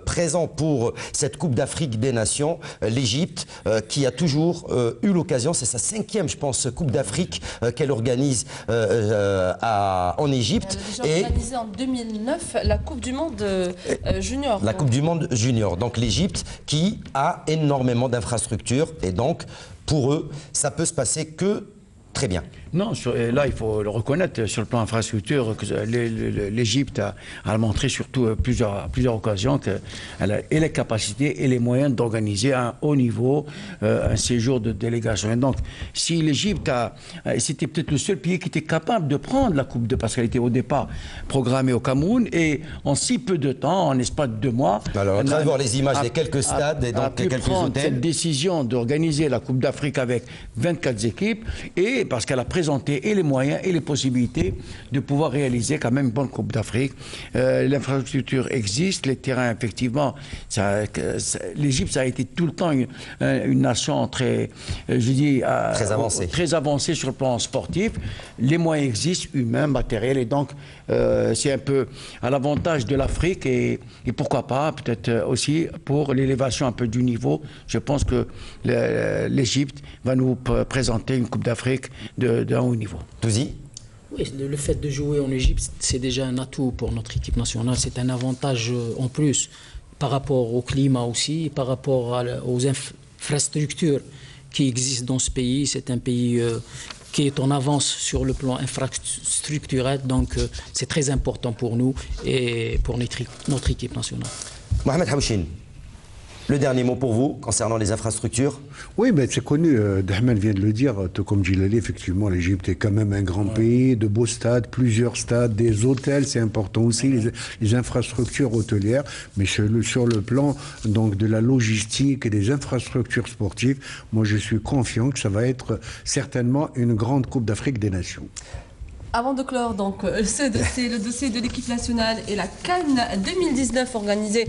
S1: présents pour cette Coupe d'Afrique des Nations. L'Égypte qui a toujours eu l'occasion, c'est sa 5e, je pense, Coupe d'Afrique qu'elle organise en Égypte.
S2: J'ai organisé en 2009 la Coupe du Monde junior.
S1: La Coupe du Monde junior. Donc l'Égypte qui a énormément d'infrastructures et donc pour eux, ça peut se passer que très bien.
S5: Non, là, il faut le reconnaître, sur le plan infrastructure, que l'Égypte a montré surtout plusieurs occasions qu'elle a et les capacités et les moyens d'organiser à un haut niveau un séjour de délégation. Et donc, si l'Égypte c'était peut-être le seul pays qui était capable de prendre la Coupe parce qu'elle était au départ programmée au Cameroun, et en si peu de temps, en espace de 2 mois...
S1: Alors, on va voir les images des quelques stades et donc quelques hôtels.
S5: Cette décision d'organiser la Coupe d'Afrique avec 24 équipes, et parce qu'elle a présenter et les moyens et les possibilités de pouvoir réaliser quand même une bonne Coupe d'Afrique. L'infrastructure existe, les terrains, effectivement, l'Égypte, ça a été tout le temps une nation très avancée sur le plan sportif. Les moyens existent, humains, matériels, et donc c'est un peu à l'avantage de l'Afrique et pourquoi pas, peut-être aussi pour l'élévation un peu du niveau. Je pense que l'Égypte va nous présenter une Coupe d'Afrique d'un haut niveau.
S1: Touzi ?
S3: Oui, le fait de jouer en Égypte, c'est déjà un atout pour notre équipe nationale. C'est un avantage en plus par rapport au climat aussi, par rapport aux infrastructures qui existent dans ce pays. C'est un pays qui est en avance sur le plan infrastructurel, donc c'est très important pour nous et pour notre équipe nationale.
S1: Mohamed Haouchine, le dernier mot pour vous concernant les infrastructures?
S4: Oui, mais c'est connu, Dahman vient de le dire, tout comme Djilali, effectivement, l'Égypte est quand même un grand pays, de beaux stades, plusieurs stades, des hôtels, c'est important aussi, les infrastructures hôtelières, mais sur le plan donc, de la logistique et des infrastructures sportives, moi je suis confiant que ça va être certainement une grande Coupe d'Afrique des Nations.
S2: Avant de clore donc ce dossier, le dossier de l'équipe nationale et la CAN 2019 organisée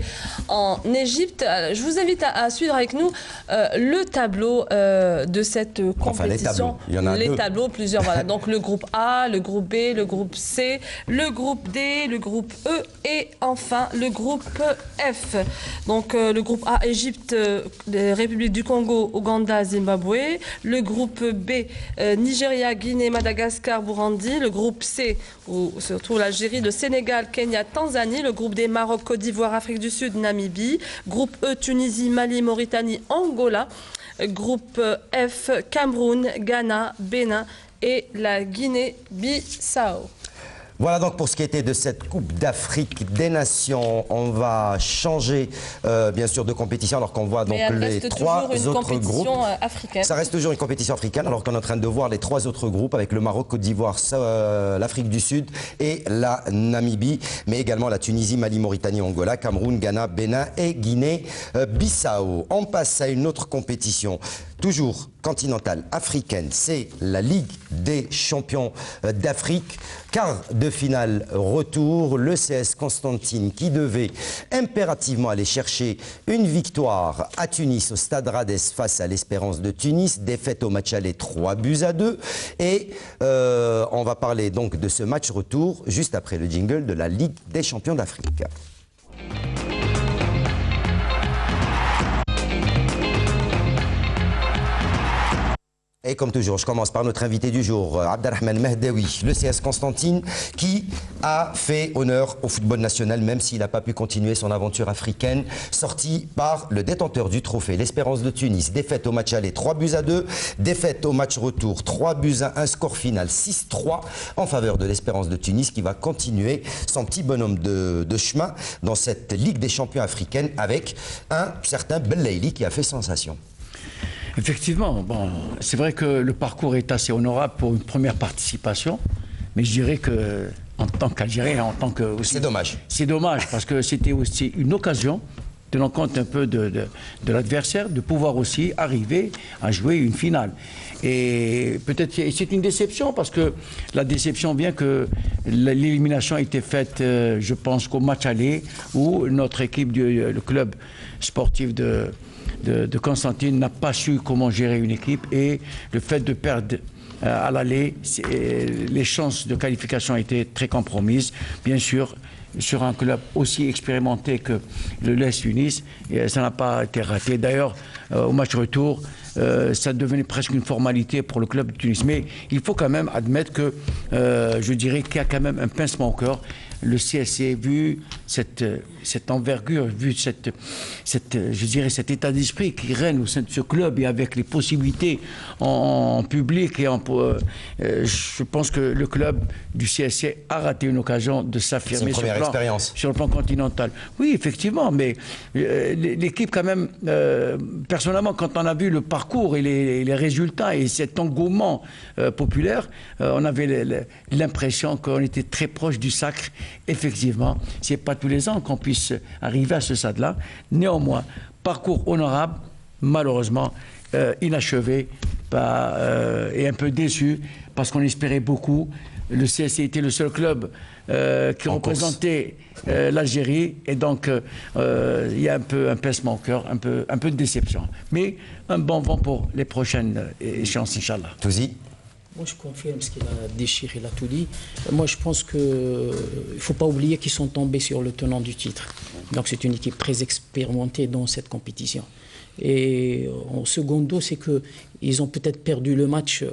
S2: en Égypte, je vous invite à suivre avec nous le tableau de cette compétition.
S1: Il y en a
S2: les
S1: deux.
S2: Tableaux, plusieurs. Voilà. Donc le groupe A, le groupe B, le groupe C, le groupe D, le groupe E et enfin le groupe F. Donc le groupe A, Égypte, République du Congo, Ouganda, Zimbabwe. Le groupe B, Nigeria, Guinée, Madagascar, Burundi. Le Le groupe C, où se retrouve l'Algérie, le Sénégal, Kenya, Tanzanie. Le groupe D, Maroc, Côte d'Ivoire, Afrique du Sud, Namibie. Groupe E, Tunisie, Mali, Mauritanie, Angola. Groupe F, Cameroun, Ghana, Bénin et la Guinée-Bissau.
S1: Voilà donc pour ce qui était de cette Coupe d'Afrique des Nations. On va changer bien sûr de compétition alors qu'on voit donc les trois autres groupes.
S2: Africaine.
S1: Ça reste toujours une compétition africaine alors qu'on est en train de voir les trois autres groupes avec le Maroc, Côte d'Ivoire, l'Afrique du Sud et la Namibie, mais également la Tunisie, Mali, Mauritanie, Angola, Cameroun, Ghana, Bénin et Guinée-Bissau. On passe à une autre compétition. Toujours continentale africaine, c'est la Ligue des champions d'Afrique. Quart de finale retour, le CS Constantine qui devait impérativement aller chercher une victoire à Tunis au Stade Rades face à l'Espérance de Tunis, défaite au match aller 3-2. Et on va parler donc de ce match retour juste après le jingle de la Ligue des champions d'Afrique. Et comme toujours, je commence par notre invité du jour, Abdelrahman Mehdaoui, le CS Constantine, qui a fait honneur au football national, même s'il n'a pas pu continuer son aventure africaine, sorti par le détenteur du trophée, l'Espérance de Tunis. Défaite au match aller 3-2, défaite au match retour 3-1, score final 6-3 en faveur de l'Espérance de Tunis, qui va continuer son petit bonhomme de chemin dans cette Ligue des champions africaine avec un certain Bellaili qui a fait sensation.
S5: Effectivement, bon, c'est vrai que le parcours est assez honorable pour une première participation, mais je dirais que en tant qu'Algérien, en tant que...
S1: C'est dommage.
S5: C'est dommage parce que c'était aussi une occasion, tenant compte un peu de l'adversaire, de pouvoir aussi arriver à jouer une finale. Et peut-être c'est une déception parce que la déception vient que l'élimination a été faite, je pense, qu'au match aller où notre équipe, le club sportif de Constantine n'a pas su comment gérer une équipe et le fait de perdre à l'aller, les chances de qualification étaient très compromises. Bien sûr, sur un club aussi expérimenté que le LES Tunis, et ça n'a pas été raté. D'ailleurs, au match retour, ça devenait presque une formalité pour le club de Tunis. Mais il faut quand même admettre que, je dirais qu'il y a quand même un pincement au cœur. Le CSC, vu cette envergure, vu je dirais cet état d'esprit qui règne au sein de ce club et avec les possibilités en public, et je pense que le club du CSC a raté une occasion de s'affirmer sur le plan continental. Oui, effectivement, mais l'équipe quand même, personnellement, quand on a vu le parcours et les résultats et cet engouement populaire, on avait l'impression qu'on était très proche du sacre. Effectivement, ce n'est pas tous les ans qu'on puisse arriver à ce stade-là. Néanmoins, parcours honorable, malheureusement, inachevé et un peu déçu parce qu'on espérait beaucoup. Le CSC était le seul club qui représentait l'Algérie et donc il y a un peu un pincement au cœur, un peu de déception. Mais un bon vent pour les prochaines échéances, Inch'Allah.
S1: Touzi.
S3: Moi, je confirme ce qu'il a déchiré, il a tout dit. Moi, je pense qu'il ne faut pas oublier qu'ils sont tombés sur le tenant du titre. Donc, c'est une équipe très expérimentée dans cette compétition. Et en secondo, c'est qu'ils ont peut-être perdu le match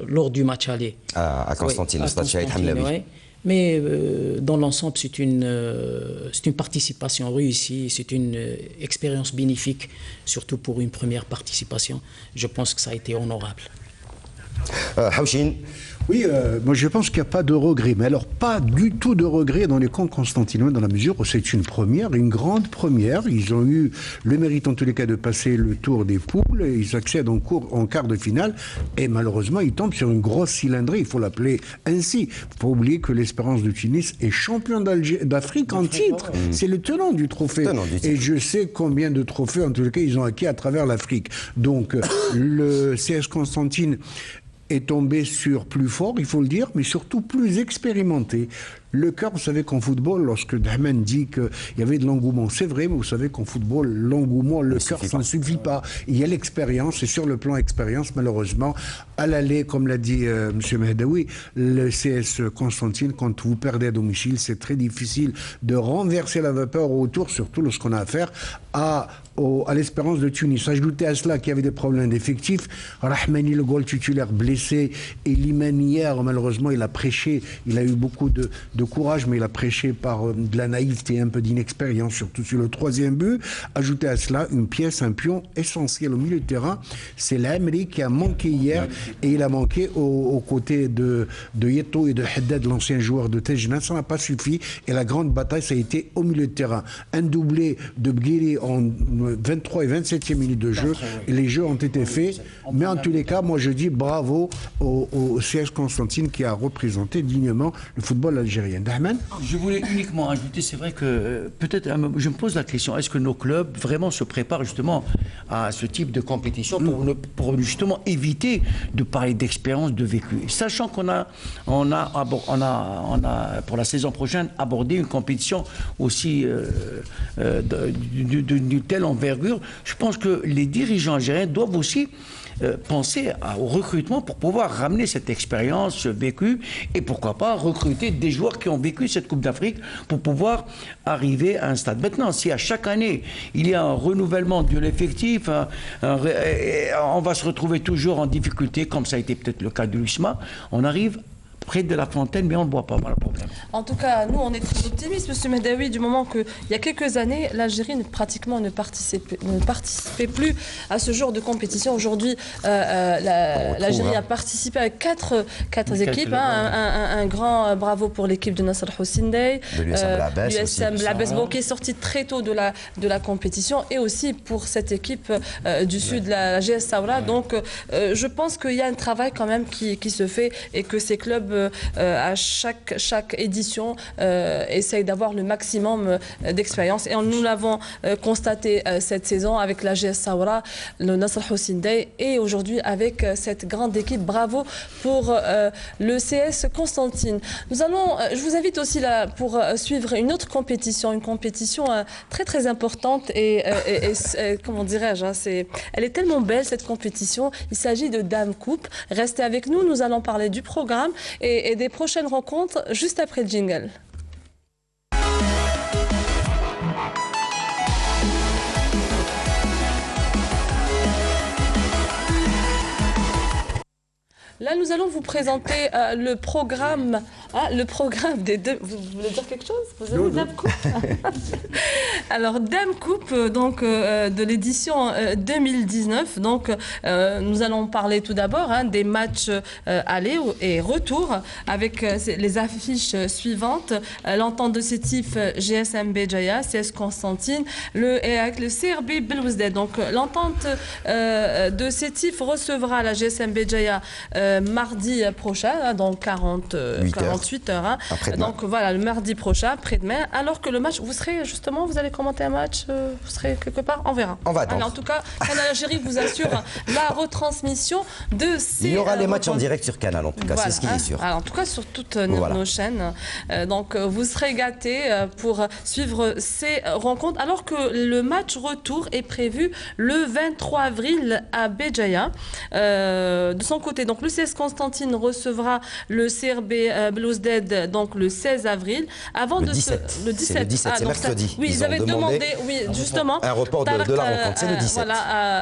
S3: lors du match aller.
S1: À Constantine, au stade Shahid Hamlaoui.
S3: Ouais. Mais dans l'ensemble, c'est une participation réussie, c'est une expérience bénéfique, surtout pour une première participation. Je pense que ça a été honorable.
S1: Hawchin.
S4: Oui, moi je pense qu'il n'y a pas de regret, mais alors pas du tout de regret dans les camps constantinois dans la mesure où c'est une première, une grande première. Ils ont eu le mérite en tous les cas de passer le tour des poules, et ils accèdent en quart de finale et malheureusement ils tombent sur une grosse cylindrée, il faut l'appeler ainsi. Il ne faut pas oublier que l'Espérance de Tunis est champion d'Afrique en titre, c'est le tenant du trophée. Et je sais combien de trophées en tous les cas ils ont acquis à travers l'Afrique. Donc le CS Constantine est tombé sur plus fort, il faut le dire, mais surtout plus expérimenté. Le cœur, vous savez qu'en football, lorsque Dahman dit qu'il y avait de l'engouement, c'est vrai, mais vous savez qu'en football, l'engouement, le cœur, ça ne suffit pas. Il y a l'expérience, et sur le plan expérience, malheureusement, à l'aller, comme l'a dit M. Mehdaoui, le CS Constantine, quand vous perdez à domicile, c'est très difficile de renverser la vapeur au retour, surtout lorsqu'on a affaire à l'Espérance de Tunis. Ajouter à cela qu'il y avait des problèmes d'effectifs, Rahmani, le goal titulaire, blessé, et Liman hier, malheureusement, il a prêché, il a eu beaucoup de courage, mais il a prêché par de la naïveté et un peu d'inexpérience, surtout sur le troisième but. Ajouter à cela une pièce, un pion essentiel au milieu de terrain, c'est l'Amri qui a manqué hier, et il a manqué aux côtés de Yeto et de Haddad, l'ancien joueur de Tejna. Ça n'a pas suffi, et la grande bataille, ça a été au milieu de terrain. Un doublé de Bguiri en 23 et 27e minute de jeu, et les jeux ont été faits, mais en tous les cas, moi je dis bravo au CS Constantine qui a représenté dignement le football algérien. Dahman ?
S5: Je voulais uniquement ajouter, c'est vrai que peut-être, je me pose la question, est-ce que nos clubs vraiment se préparent justement à ce type de compétition pour justement éviter de parler d'expérience, de vécu, sachant qu'on a pour la saison prochaine abordé une compétition aussi d'une telle envergure. Je pense que les dirigeants algériens doivent aussi penser au recrutement pour pouvoir ramener cette expérience, ce vécu, et pourquoi pas recruter des joueurs qui ont vécu cette Coupe d'Afrique pour pouvoir arriver à un stade. Maintenant, si à chaque année, il y a un renouvellement de l'effectif, on va se retrouver toujours en difficulté, comme ça a été peut-être le cas de l'USMA, on arrive près de la fontaine, mais on ne boit pas, voilà le problème.
S2: En tout cas, nous, on est très optimistes, M. Mehdaoui, du moment qu'il y a quelques années, l'Algérie pratiquement ne participait plus à ce genre de compétition. Aujourd'hui, l'Algérie a participé avec quatre équipes. Un grand bravo pour l'équipe de Nasser Houssindey, l'USM Blabès, qui est sorti très tôt de la compétition, et aussi pour cette équipe du Sud, la GS Saoura. Donc, je pense qu'il y a un travail quand même qui se fait, et que ces clubs à chaque édition essaye d'avoir le maximum d'expérience, et nous l'avons constaté cette saison avec la GS Saoura, le Nasser Houssindey, et aujourd'hui avec cette grande équipe. Bravo pour le CS Constantine. Je vous invite aussi là pour suivre une autre compétition, une compétition très très importante, et comment dirais-je, elle est tellement belle cette compétition. Il s'agit de Dame Coupe. Restez avec nous, nous allons parler du programme et des prochaines rencontres juste après le jingle. Là, nous allons vous présenter le programme des deux. Vous voulez dire quelque chose? Vous avez Dame Coupe? Alors, Dame Coupe, donc de l'édition 2019. Donc, nous allons parler tout d'abord des matchs aller et retour avec les affiches suivantes. L'entente de Sétif GSM Béjaïa, CS Constantine, et avec le CRB Belouizdad. Donc, l'entente de Sétif recevra la GSM Béjaïa mardi prochain, donc 48 heures. Donc voilà, le mardi prochain, après-demain. Alors que le match, vous allez commenter un match, vous serez quelque part, on verra.
S1: On va attendre.
S2: En tout cas, Canal Algérie vous assure la retransmission de ces...
S1: Il y aura les matchs en direct sur Canal, en tout cas, c'est ce qui est sûr.
S2: Alors, en tout cas, sur toutes nos chaînes. Donc, vous serez gâtés pour suivre ces rencontres. Alors que le match retour est prévu le 23 avril à Béjaïa. De son côté, donc le CS Constantine recevra le CRB Belouizdad donc le 16 avril. Avant
S1: le 17.
S2: Le 17,
S1: c'est mercredi.
S2: Oui, ils avaient demandé, justement,
S1: un report de la rencontre, c'est le 17.
S2: Voilà,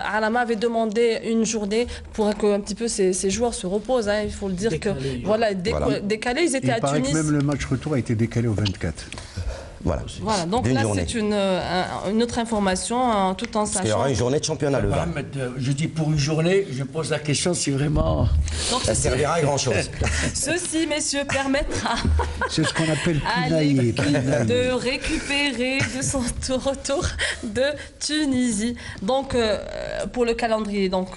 S2: Alama avait demandé une journée pour que un petit peu ces joueurs se reposent. Il faut le dire décalé. Ils étaient à Tunis.
S4: Il paraît que même le match retour a été décalé au 24.
S2: Voilà, donc là c'est une autre information, tout en sachant...
S1: Parce qu'il y aura une journée de championnat le 20.
S5: Je dis pour une journée, je pose la question si vraiment...
S2: Donc,
S1: ça servira à grand chose.
S2: Ceci, messieurs, permettra
S4: c'est ce qu'on appelle
S2: de récupérer de son retour de Tunisie. Donc, pour le calendrier, donc,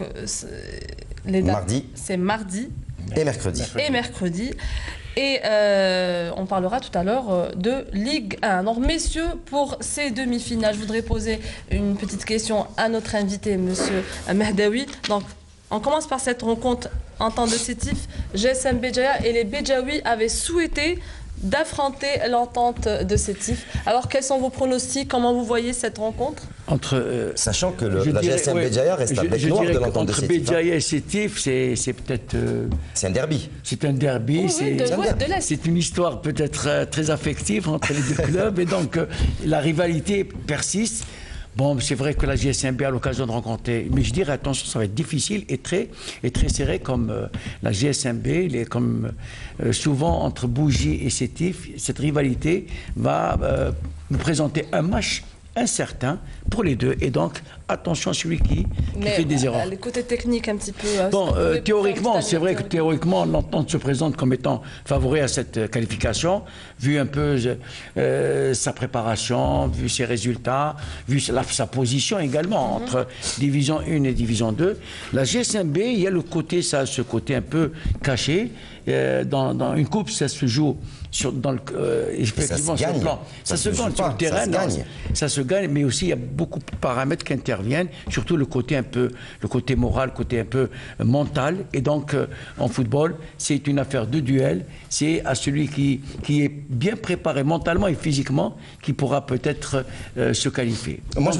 S2: les dates, c'est mardi
S1: et mercredi.
S2: Et on parlera tout à l'heure de Ligue 1. Donc, messieurs, pour ces demi-finales, je voudrais poser une petite question à notre invité, monsieur Mehdaoui. Donc, on commence par cette rencontre en temps de Sétif, GSM Béjaïa, et les Béjaouis avaient souhaité d'affronter l'entente de Sétif. Alors, quels sont vos pronostics? Comment vous voyez cette rencontre?
S1: Sachant que la GSM Béjaïa reste un bec noir de l'entente de
S5: Entre
S1: Sétif.
S5: Béjaïa et Sétif, c'est peut-être...
S1: c'est un derby.
S5: C'est un derby.
S2: Oui,
S5: c'est une histoire peut-être très affective entre les deux clubs. Et donc, la rivalité persiste. Bon, c'est vrai que la GSMB a l'occasion de rencontrer, mais je dirais attention, ça va être difficile et très serré comme la GSMB, comme souvent entre Bougie et Sétif. Cette rivalité va nous présenter un match incertain pour les deux, et donc attention à celui qui fait des erreurs.
S2: Les côtés techniques un petit peu...
S5: Bon, théoriquement, c'est vrai que théoriquement, l'entente se présente comme étant favori à cette qualification, vu un peu sa préparation, vu ses résultats, vu sa position également entre Division 1 et Division 2. La GSMB, il y a ce côté un peu caché. Dans une coupe, ça se joue effectivement sur le plan. Ça se gagne sur le terrain, ça se gagne, mais aussi il y a beaucoup de paramètres qui interviennent, surtout le côté moral, le côté un peu mental. Et donc en football, c'est une affaire de duel. C'est à celui qui est bien préparé mentalement et physiquement qui pourra peut-être se qualifier.
S1: Moi,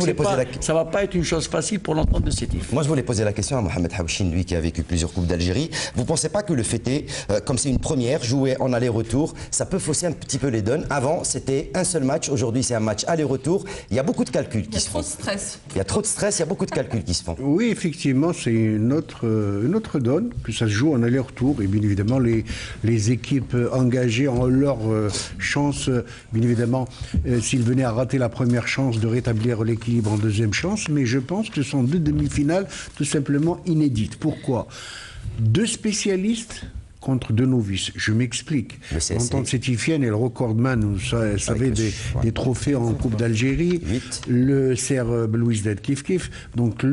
S5: ça va pas être une chose facile pour l'entente de Sétif.
S1: Moi, je voulais poser la question à Mohamed Hawchin, lui qui a vécu plusieurs Coupes d'Algérie. Vous ne pensez pas que le fait est, comme c'est une première, jouée en aller-retour, ça peut fausser un petit peu les donnes? Avant, c'était un seul match. Aujourd'hui, c'est un match aller-retour. Il y a beaucoup de calculs qui se font. Il y a trop de stress, il y a beaucoup de calculs qui se font.
S4: Oui, effectivement, c'est une autre donne, que ça se joue en aller-retour. Et bien évidemment, les équipes engagées ont leur chance, bien évidemment, s'ils venaient à rater la première chance, de rétablir l'équilibre en deuxième chance. Mais je pense que ce sont deux demi-finales tout simplement inédites. Pourquoi? Deux spécialistes contre deux novices. Je m'explique. L'entente sétifienne est le recordman, vous savez, des trophées en Coupe d'Algérie. Le CR Louis Ded Kif. Donc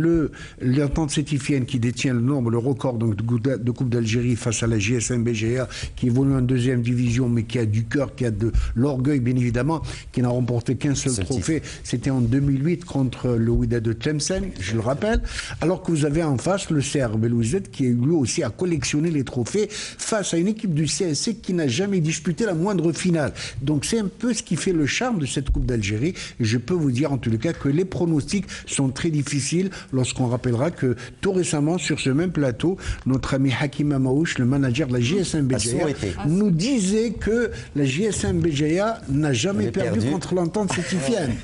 S4: l'entente sétifienne qui détient le record donc, de Coupe d'Algérie face à la GSM Béjaïa, qui évolue en deuxième division, mais qui a du cœur, qui a de l'orgueil, bien évidemment, qui n'a remporté qu'un seul trophée. C'était en 2008 contre le Wydad de Tlemcen, je le rappelle. Alors que vous avez en face le CR Louis Ded, qui lui aussi a collectionné les trophées face à une équipe du CSC qui n'a jamais disputé la moindre finale. Donc c'est un peu ce qui fait le charme de cette Coupe d'Algérie. Et je peux vous dire en tous les cas que les pronostics sont très difficiles lorsqu'on rappellera que tout récemment sur ce même plateau, notre ami Hakim Amaouche, le manager de la GSM Béjaïa, nous disait que la GSM Béjaïa n'a jamais perdu contre l'entente sétifienne.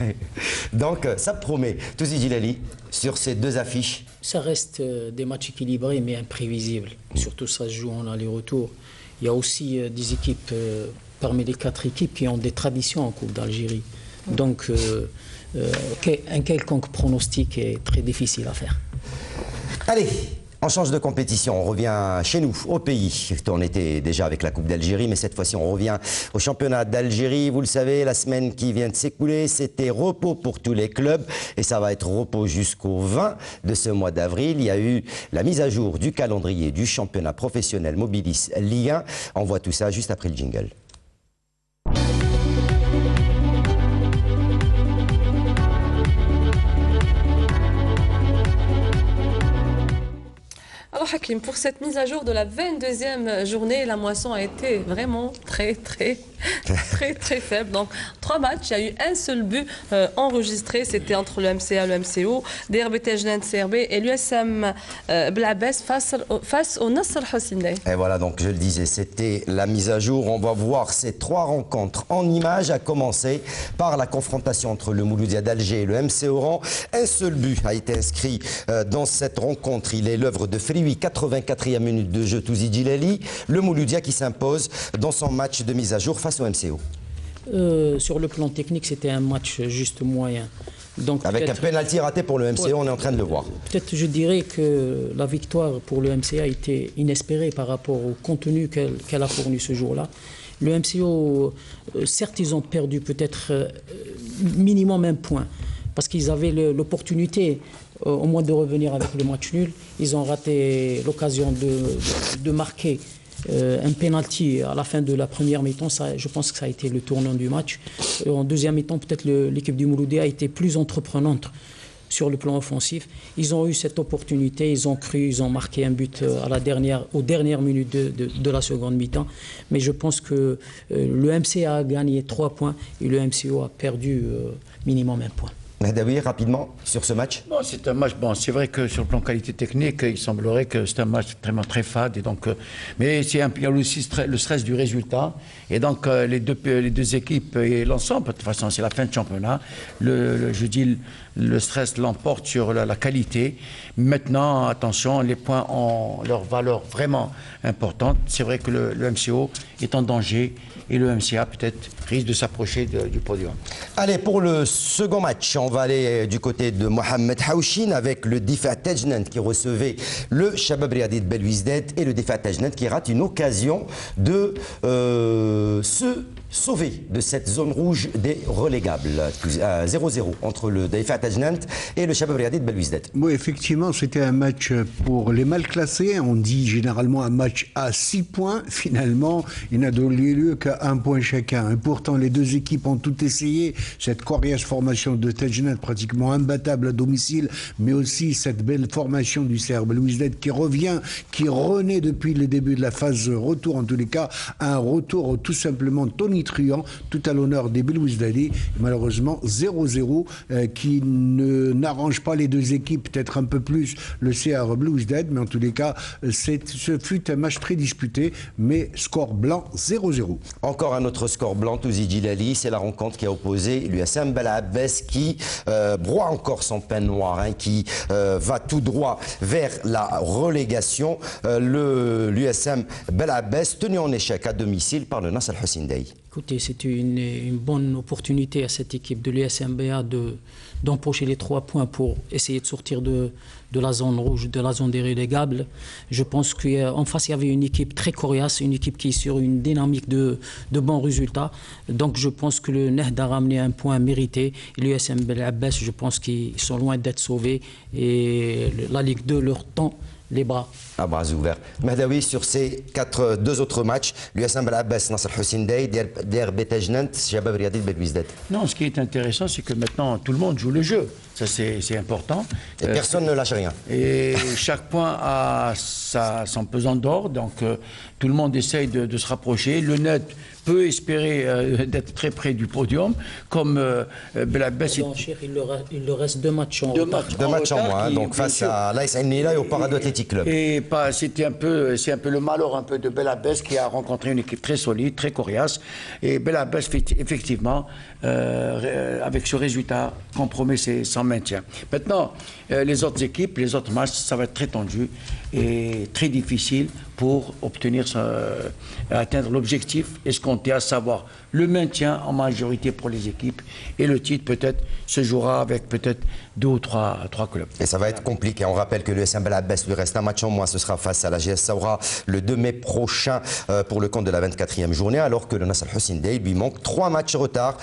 S1: Donc ça promet. Touzi Djilali, sur ces deux affiches.
S3: Ça reste des matchs équilibrés mais imprévisibles. Surtout ça se joue en aller-retour. Il y a aussi des équipes, parmi les 4 équipes, qui ont des traditions en Coupe d'Algérie. Donc un quelconque pronostic est très difficile à faire.
S1: Allez, on change de compétition, on revient chez nous, au pays. On était déjà avec la Coupe d'Algérie, mais cette fois-ci, on revient au championnat d'Algérie. Vous le savez, la semaine qui vient de s'écouler, c'était repos pour tous les clubs. Et ça va être repos jusqu'au 20 de ce mois d'avril. Il y a eu la mise à jour du calendrier du championnat professionnel Mobilis Ligue 1. On voit tout ça juste après le jingle.
S2: Alors Hakim, pour cette mise à jour de la 22e journée, la moisson a été vraiment très faible. Donc 3 matchs, il y a eu un seul but enregistré, c'était entre le MCA, le MCO, DRB Tejlan CRB et l'USM Blabès face au Nasr Hosseini.
S1: Et voilà, donc je le disais, c'était la mise à jour. On va voir ces 3 rencontres en images, à commencer par la confrontation entre le Mouloudia d'Alger et le MC Oran. Un seul but a été inscrit dans cette rencontre. Il est l'œuvre de Frioui, 84e minute de jeu, Touzi Djilali. Le Mouloudia qui s'impose dans son match de mise à jour face au MCO.
S3: Sur le plan technique, c'était un match juste moyen. Donc,
S1: avec un penalty raté pour le MCO, on est en train de le voir.
S3: Peut-être je dirais que la victoire pour le MCA a été inespérée par rapport au contenu qu'elle a fourni ce jour-là. Le MCO, certes, ils ont perdu peut-être minimum un point, parce qu'ils avaient l'opportunité au moins de revenir avec le match nul. Ils ont raté l'occasion de marquer un penalty à la fin de la première mi-temps. Je pense que ça a été le tournant du match. En deuxième mi-temps, peut-être l'équipe du Mouloudia a été plus entreprenante sur le plan offensif. Ils ont eu cette opportunité, ils ont cru, ils ont marqué un but aux dernières minutes de la seconde mi-temps. Mais je pense que le MCA a gagné 3 points et le MCO a perdu minimum 1 point.
S1: Mehdaoui, rapidement, sur ce match.
S5: Bon, c'est un match, bon, c'est vrai que sur le plan qualité technique, il semblerait que c'est un match vraiment très fade. Et donc, mais il y a aussi le stress du résultat. Et donc, les deux équipes et l'ensemble, de toute façon, c'est la fin de championnat. Je dis, le stress l'emporte sur la qualité. Maintenant, attention, les points ont leur valeur vraiment importante. C'est vrai que le MCO est en danger et le MCA peut-être risque de s'approcher du podium.
S1: Allez, pour le second match, on va aller du côté de Mohamed Haouchin avec le Difa Tajnant qui recevait le Shabab Riadi de Belouizdad et le Difa Tajnant qui rate une occasion de se sauver de cette zone rouge des relégables. 0-0 entre le Difa Tajnant et le Shabab Riadi de Belouizdad.
S4: Oui, effectivement, c'était un match pour les mal classés. On dit généralement un match à 6 points. Finalement, il n'a donné lieu qu'à 1 point chacun. Et pourtant, les deux équipes ont tout essayé. Cette coriace formation de Tajnant, pratiquement imbattable à domicile, mais aussi cette belle formation du CR Belouizdad qui revient, qui renaît depuis le début de la phase retour, en tous les cas, un retour tout simplement tonitruant, tout à l'honneur des Belouizdadi. Malheureusement, 0-0 qui n'arrange pas les deux équipes, peut-être un peu plus le CR Belouizdad, mais en tous les cas, ce fut un match très disputé, mais score blanc 0-0.
S1: Encore un autre score blanc, Touzi Djilali, c'est la rencontre qui a opposé l'USM Belabès qui broie encore son pain noir, hein, qui va tout droit vers la relégation. L'USM Belabès tenu en échec à domicile par le Nasr Al-Hussein Dey.
S3: Écoutez, c'est une bonne opportunité à cette équipe de l'USMBA d'empocher les 3 points pour essayer de sortir de la zone rouge, de la zone des relégables. Je pense qu'en face, il y avait une équipe très coriace, une équipe qui est sur une dynamique de bons résultats. Donc je pense que le Nehda a ramené un point mérité. L'USM Belabès, je pense qu'ils sont loin d'être sauvés. Et la Ligue 2 leur tend les bras.
S1: À bras ouverts. Mehdaoui, sur ces deux autres matchs, l'USM Belabès, Nasr Hussein Dey, DRB Tajnant, Shabab Riadi de Belouizdad.
S5: Non, ce qui est intéressant, c'est que maintenant, tout le monde joue le jeu. Ça, c'est important.
S1: Et personne ne lâche rien.
S5: Et chaque point a son pesant d'or. Donc, tout le monde essaye de se rapprocher. Le net peut espérer d'être très près du podium, comme Belabès.
S3: Il leur reste 2 matchs en retard.
S1: 2 matchs en moins, donc face à l'AS Nila et au Paradou Athletic Club.
S5: Et c'est un peu le malheur un peu de Belabès qui a rencontré une équipe très solide, très coriace. Et Belabès, effectivement, avec ce résultat, compromet son maintien. Maintenant, les autres équipes, les autres matchs, ça va être très tendu et très difficile pour atteindre l'objectif escompté, à savoir le maintien en majorité pour les équipes, et le titre peut-être se jouera avec peut-être 2 ou 3 clubs.
S1: Et ça va être compliqué. On rappelle que l'USM Belabès lui reste un match en moins, ce sera face à la GS Saoura le 2 mai prochain pour le compte de la 24e journée, alors que le Nasr Hussein Dey lui manque 3 matchs retard,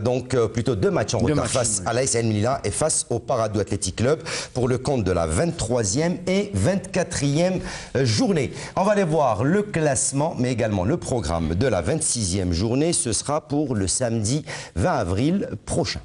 S1: donc plutôt 2 matchs en retard face à l'AS Nila et face au Paradou Athletic Club pour le compte de la 23e et 24e journée. On va aller voir le classement, mais également le programme de la 26e journée. Ce sera pour le samedi 20 avril prochain.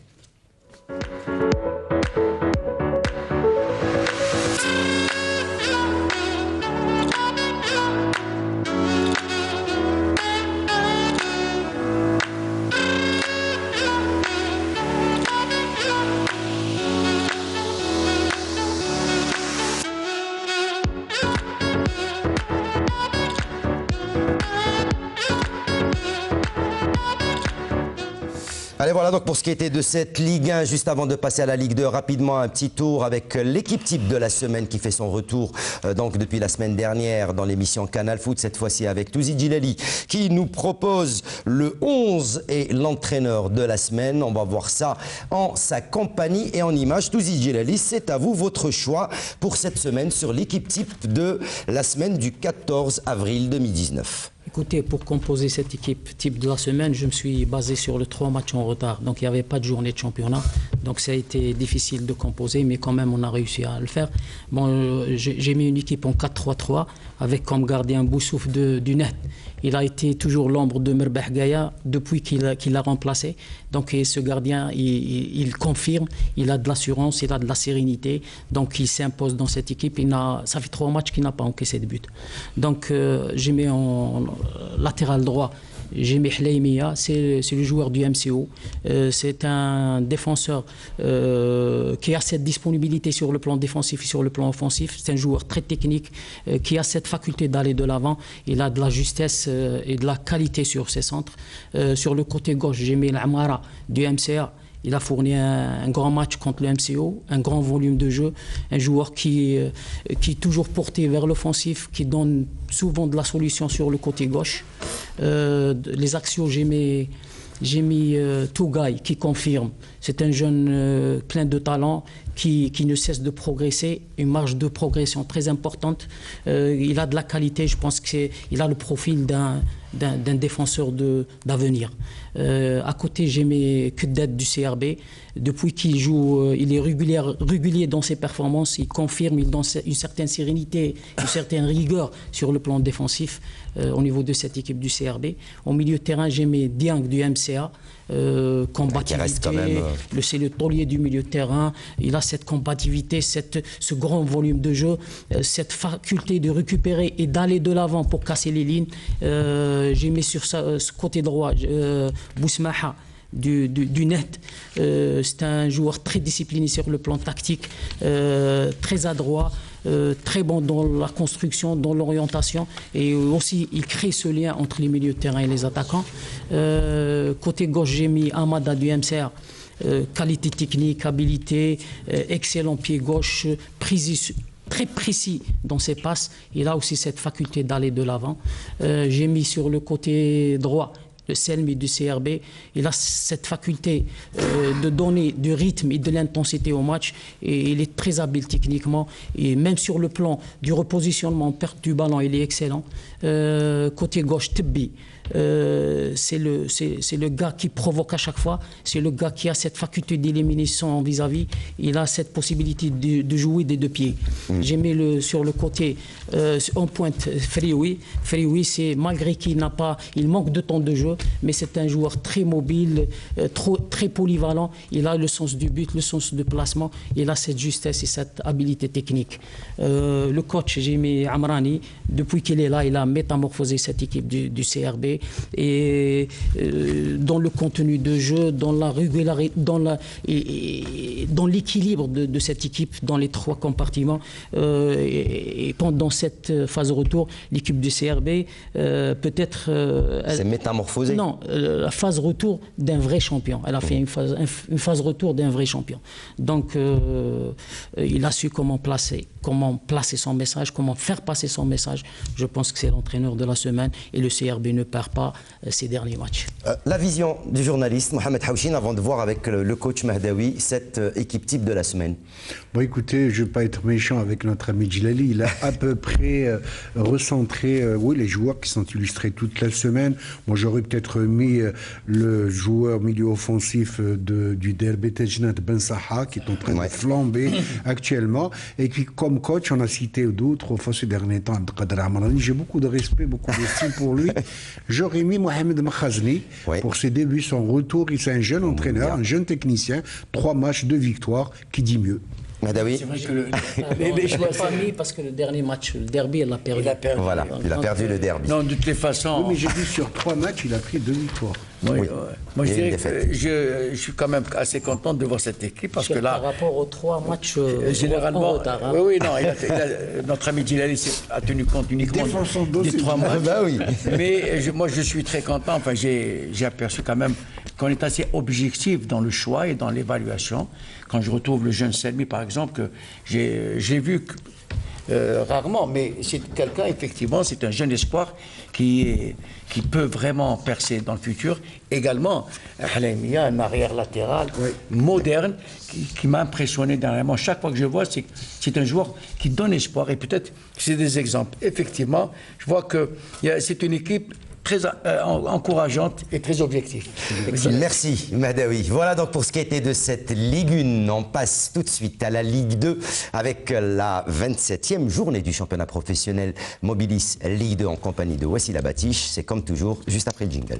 S1: Allez, voilà donc pour ce qui était de cette Ligue 1. Juste avant de passer à la Ligue 2, rapidement un petit tour avec l'équipe type de la semaine qui fait son retour donc depuis la semaine dernière dans l'émission Canal Foot, cette fois-ci avec Touzi Djilali qui nous propose le 11 et l'entraîneur de la semaine. On va voir ça en sa compagnie et en images. Touzi Djilali, c'est à vous votre choix pour cette semaine sur l'équipe type de la semaine du 14 avril 2019.
S3: Écoutez, pour composer cette équipe type de la semaine, je me suis basé sur les 3 matchs en retard. Donc il n'y avait pas de journée de championnat. Donc ça a été difficile de composer, mais quand même on a réussi à le faire. Bon, j'ai mis une équipe en 4-3-3 avec comme gardien Boussouf du Net. Il a été toujours l'ombre de Merbah Gaya depuis qu'il l'a remplacé. Donc ce gardien, il confirme, il a de l'assurance, il a de la sérénité. Donc il s'impose dans cette équipe. Ça fait 3 matchs qu'il n'a pas encaissé de but. Donc j'ai mis en latéral droit, j'ai mis Hleimia, c'est le joueur du MCO. C'est un défenseur qui a cette disponibilité sur le plan défensif et sur le plan offensif. C'est un joueur très technique qui a cette faculté d'aller de l'avant. Il a de la justesse et de la qualité sur ses centres. Sur le côté gauche, j'ai mis l'Amara du MCA. Il a fourni un grand match contre le MCO, un grand volume de jeu, un joueur qui est toujours porté vers l'offensif, qui donne souvent de la solution sur le côté gauche. Les axios, j'ai mis Tougaï qui confirme. C'est un jeune plein de talent qui ne cesse de progresser, une marge de progression très importante. Il a de la qualité, je pense qu'il a le profil d'un défenseur d'avenir. À côté, j'ai mis Kuddet du CRB. Depuis qu'il joue, il est régulier dans ses performances, il confirme, il donne une certaine sérénité, une certaine rigueur sur le plan défensif au niveau de cette équipe du CRB. Au milieu de terrain, j'ai mis Diang du MCA. Combativité, c'est le taulier du milieu de terrain, il a cette combativité, ce grand volume de jeu, cette faculté de récupérer et d'aller de l'avant pour casser les lignes. J'ai mis sur ce côté droit Bousmaha du Net. C'est un joueur très discipliné sur le plan tactique, très adroit, très bon dans la construction, dans l'orientation, et aussi il crée ce lien entre les milieux de terrain et les attaquants. Côté gauche, j'ai mis Amada du MCR. Qualité technique, habilité, excellent pied gauche, très précis dans ses passes. Il a aussi cette faculté d'aller de l'avant. J'ai mis sur le côté droit le Selmi du CRB. Il a cette faculté de donner du rythme et de l'intensité au match, et il est très habile techniquement, et même sur le plan du repositionnement en perte du ballon, il est excellent. Côté gauche, Tebbi. C'est le gars qui provoque à chaque fois, c'est le gars qui a cette faculté d'éliminer son vis-à-vis, il a cette possibilité de jouer des deux pieds. J'ai mis sur le côté en pointe Frioui. Frioui, c'est malgré qu'il manque de temps de jeu, mais c'est un joueur très mobile, très polyvalent, il a le sens du but, le sens de placement, il a cette justesse et cette habilité technique. Le coach, j'ai mis Amrani, depuis qu'il est là, il a métamorphosé cette équipe du CRB, et dans le contenu de jeu, dans la régularité, dans l'équilibre de cette équipe, dans les 3 compartiments. Et pendant cette phase de retour, l'équipe du CRB, peut-être...
S1: C'est métamorphosé.
S3: Non, la phase retour d'un vrai champion. Elle a fait une phase retour d'un vrai champion. Donc, il a su comment placer son message, comment faire passer son message. Je pense que c'est l'entraîneur de la semaine, et le CRB ne perd pas ces derniers matchs.
S1: La vision du journaliste Mohamed Hawchine, avant de voir avec le coach Mahdaoui cette équipe type de la semaine.
S4: Bon, écoutez, je ne vais pas être méchant avec notre ami Djilali. Il a à peu près recentré les joueurs qui sont illustrés toute la semaine. Moi, j'aurais peut-être mis le joueur milieu offensif du Derby Tejnat Ben Saha, qui est en train de flamber actuellement, et qui, comme coach, on a cité d'autres ces derniers temps. J'ai beaucoup de respect, beaucoup d'estime pour lui. J'aurais mis Mohamed Makhazni pour ses débuts, son retour. Il est un jeune entraîneur, un jeune technicien. 3 matchs, 2 victoires, qui dit mieux.
S1: Mahdaoui.
S3: C'est vrai que je ne l'ai pas mis parce que le dernier match, le derby, il a perdu.
S1: Voilà, il a perdu le derby.
S5: Non, de toutes les façons.
S4: Oui, mais j'ai dit sur 3 matchs, il a pris 2 victoires.
S5: Oui. Moi, je dirais que je suis quand même assez content de voir cette équipe parce que là.
S3: Par rapport aux 3 matchs
S5: généralement,
S3: en retard. Hein.
S5: Oui, non, notre ami Djilali a tenu compte uniquement des 3 matchs. Mais moi, je suis très content. Enfin, j'ai aperçu quand même qu'on est assez objectif dans le choix et dans l'évaluation. Quand je retrouve le jeune Selmi, par exemple, que j'ai vu rarement, mais c'est quelqu'un, effectivement, c'est un jeune espoir qui peut vraiment percer dans le futur. Également, Hleimia, un arrière latéral moderne qui m'a impressionné dernièrement. Chaque fois que je vois, c'est un joueur qui donne espoir, et peut-être c'est des exemples. Effectivement, je vois que c'est une équipe très encourageante et très objective.
S1: Merci Mahdaoui. Voilà donc pour ce qui était de cette Ligue 1. On passe tout de suite à la Ligue 2 avec la 27e journée du championnat professionnel Mobilis Ligue 2 en compagnie de Wassila Batiche. C'est comme toujours juste après le jingle.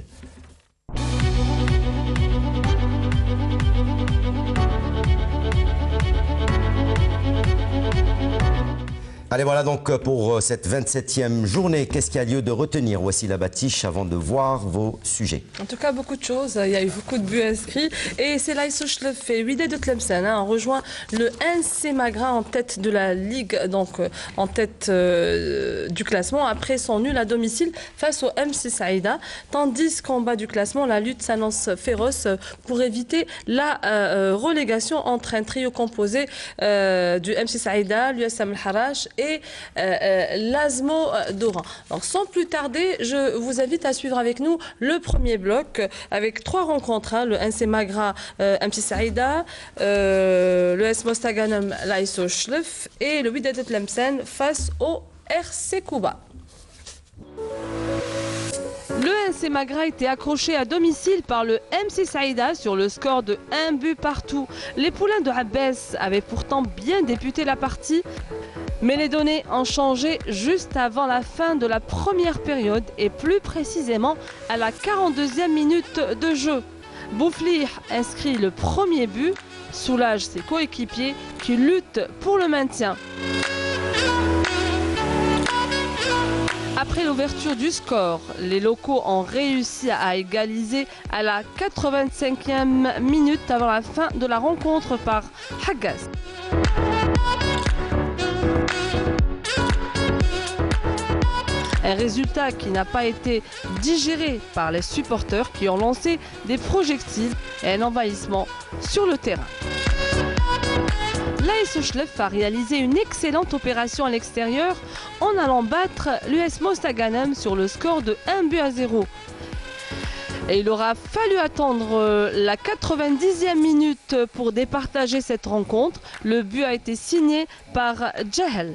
S1: Allez, voilà donc pour cette 27e journée. Qu'est-ce qu'il y a lieu de retenir, Wassila Batiche, avant de voir vos sujets?
S2: En tout cas, beaucoup de choses. Il y a eu beaucoup de buts inscrits. Et c'est là, Souchlef et Wydad de Tlemcen. On rejoint le NC Magra en tête de la Ligue, donc en tête du classement, après son nul à domicile face au MC Saïda. Tandis qu'en bas du classement, la lutte s'annonce féroce pour éviter la relégation entre un trio composé du MC Saïda, l'USM Al-Harrach et l'Azmo d'Oran. Alors sans plus tarder, je vous invite à suivre avec nous le premier bloc avec 3 rencontres, le NC Magra MC Saïda, le S Mostaganem Laiso Shlef et le Wydad de Tlemcen face au RC Kouba. Le NC Magra a été accroché à domicile par le MC Saïda sur le score de 1 but partout. Les poulains de Abbès avaient pourtant bien débuté la partie, mais les données ont changé juste avant la fin de la première période et plus précisément à la 42e minute de jeu. Bouflih inscrit le premier but, soulage ses coéquipiers qui luttent pour le maintien. Après l'ouverture du score, les locaux ont réussi à égaliser à la 85e minute avant la fin de la rencontre par Haggaz. Un résultat qui n'a pas été digéré par les supporters qui ont lancé des projectiles et un envahissement sur le terrain. L'AS Shlef a réalisé une excellente opération à l'extérieur en allant battre l'US Mostaganem sur le score de 1-0. Et il aura fallu attendre la 90e minute pour départager cette rencontre. Le but a été signé par Jahel.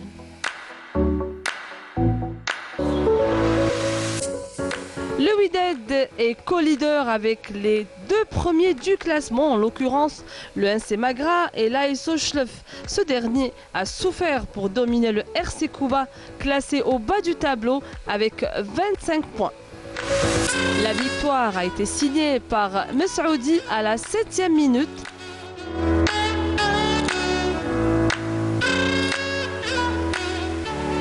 S2: Le Wydad est co-leader avec les 2 premiers du classement, en l'occurrence le NC Magra et l'AS Shlef. Ce dernier a souffert pour dominer le RC Kouba, classé au bas du tableau avec 25 points. La victoire a été signée par Messoudi à la 7e minute.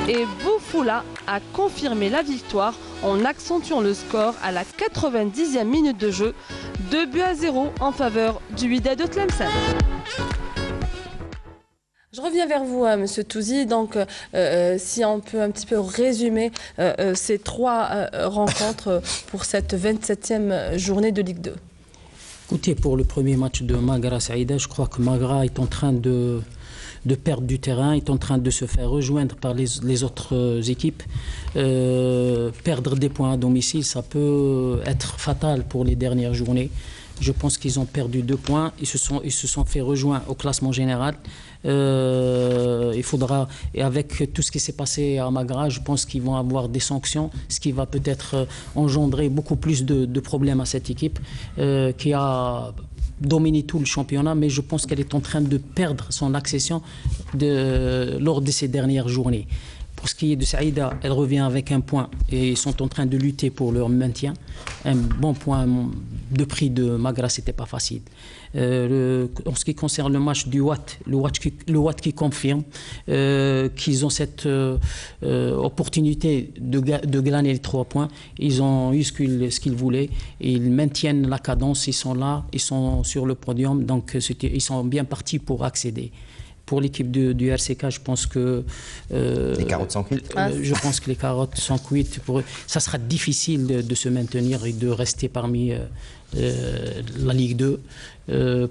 S2: Et Boufoula a confirmé la victoire en accentuant le score à la 90e minute de jeu, 2-0 en faveur du Wydad de Tlemcen. Je reviens vers vous, Monsieur Touzi. Donc, si on peut un petit peu résumer ces 3 rencontres pour cette 27e journée de Ligue 2.
S3: Écoutez, pour le premier match de Magra Saïda, je crois que Magra est en train de perdre du terrain, est en train de se faire rejoindre par les autres équipes. Perdre des points à domicile, ça peut être fatal pour les dernières journées. Je pense qu'ils ont perdu 2 points, ils se sont fait rejoindre au classement général. Il faudra, et avec tout ce qui s'est passé à Magra, je pense qu'ils vont avoir des sanctions, ce qui va peut-être engendrer beaucoup plus de problèmes à cette équipe qui a dominer tout le championnat, mais je pense qu'elle est en train de perdre son accession lors de ces dernières journées. Pour ce qui est de Saïda, elle revient avec 1 point et ils sont en train de lutter pour leur maintien. Un bon point de prix de Magra, c'était pas facile. En ce qui concerne le match du Watt, le Watt qui confirme qu'ils ont cette opportunité de gagner les 3 points. Ils ont eu ce qu'ils voulaient. Ils maintiennent la cadence, ils sont là, ils sont sur le podium, donc ils sont bien partis pour accéder. Pour l'équipe du RCK, je pense que...
S1: les carottes sont cuites.
S3: Je pense que les carottes sont cuites. Ça sera difficile de se maintenir et de rester parmi la Ligue 2.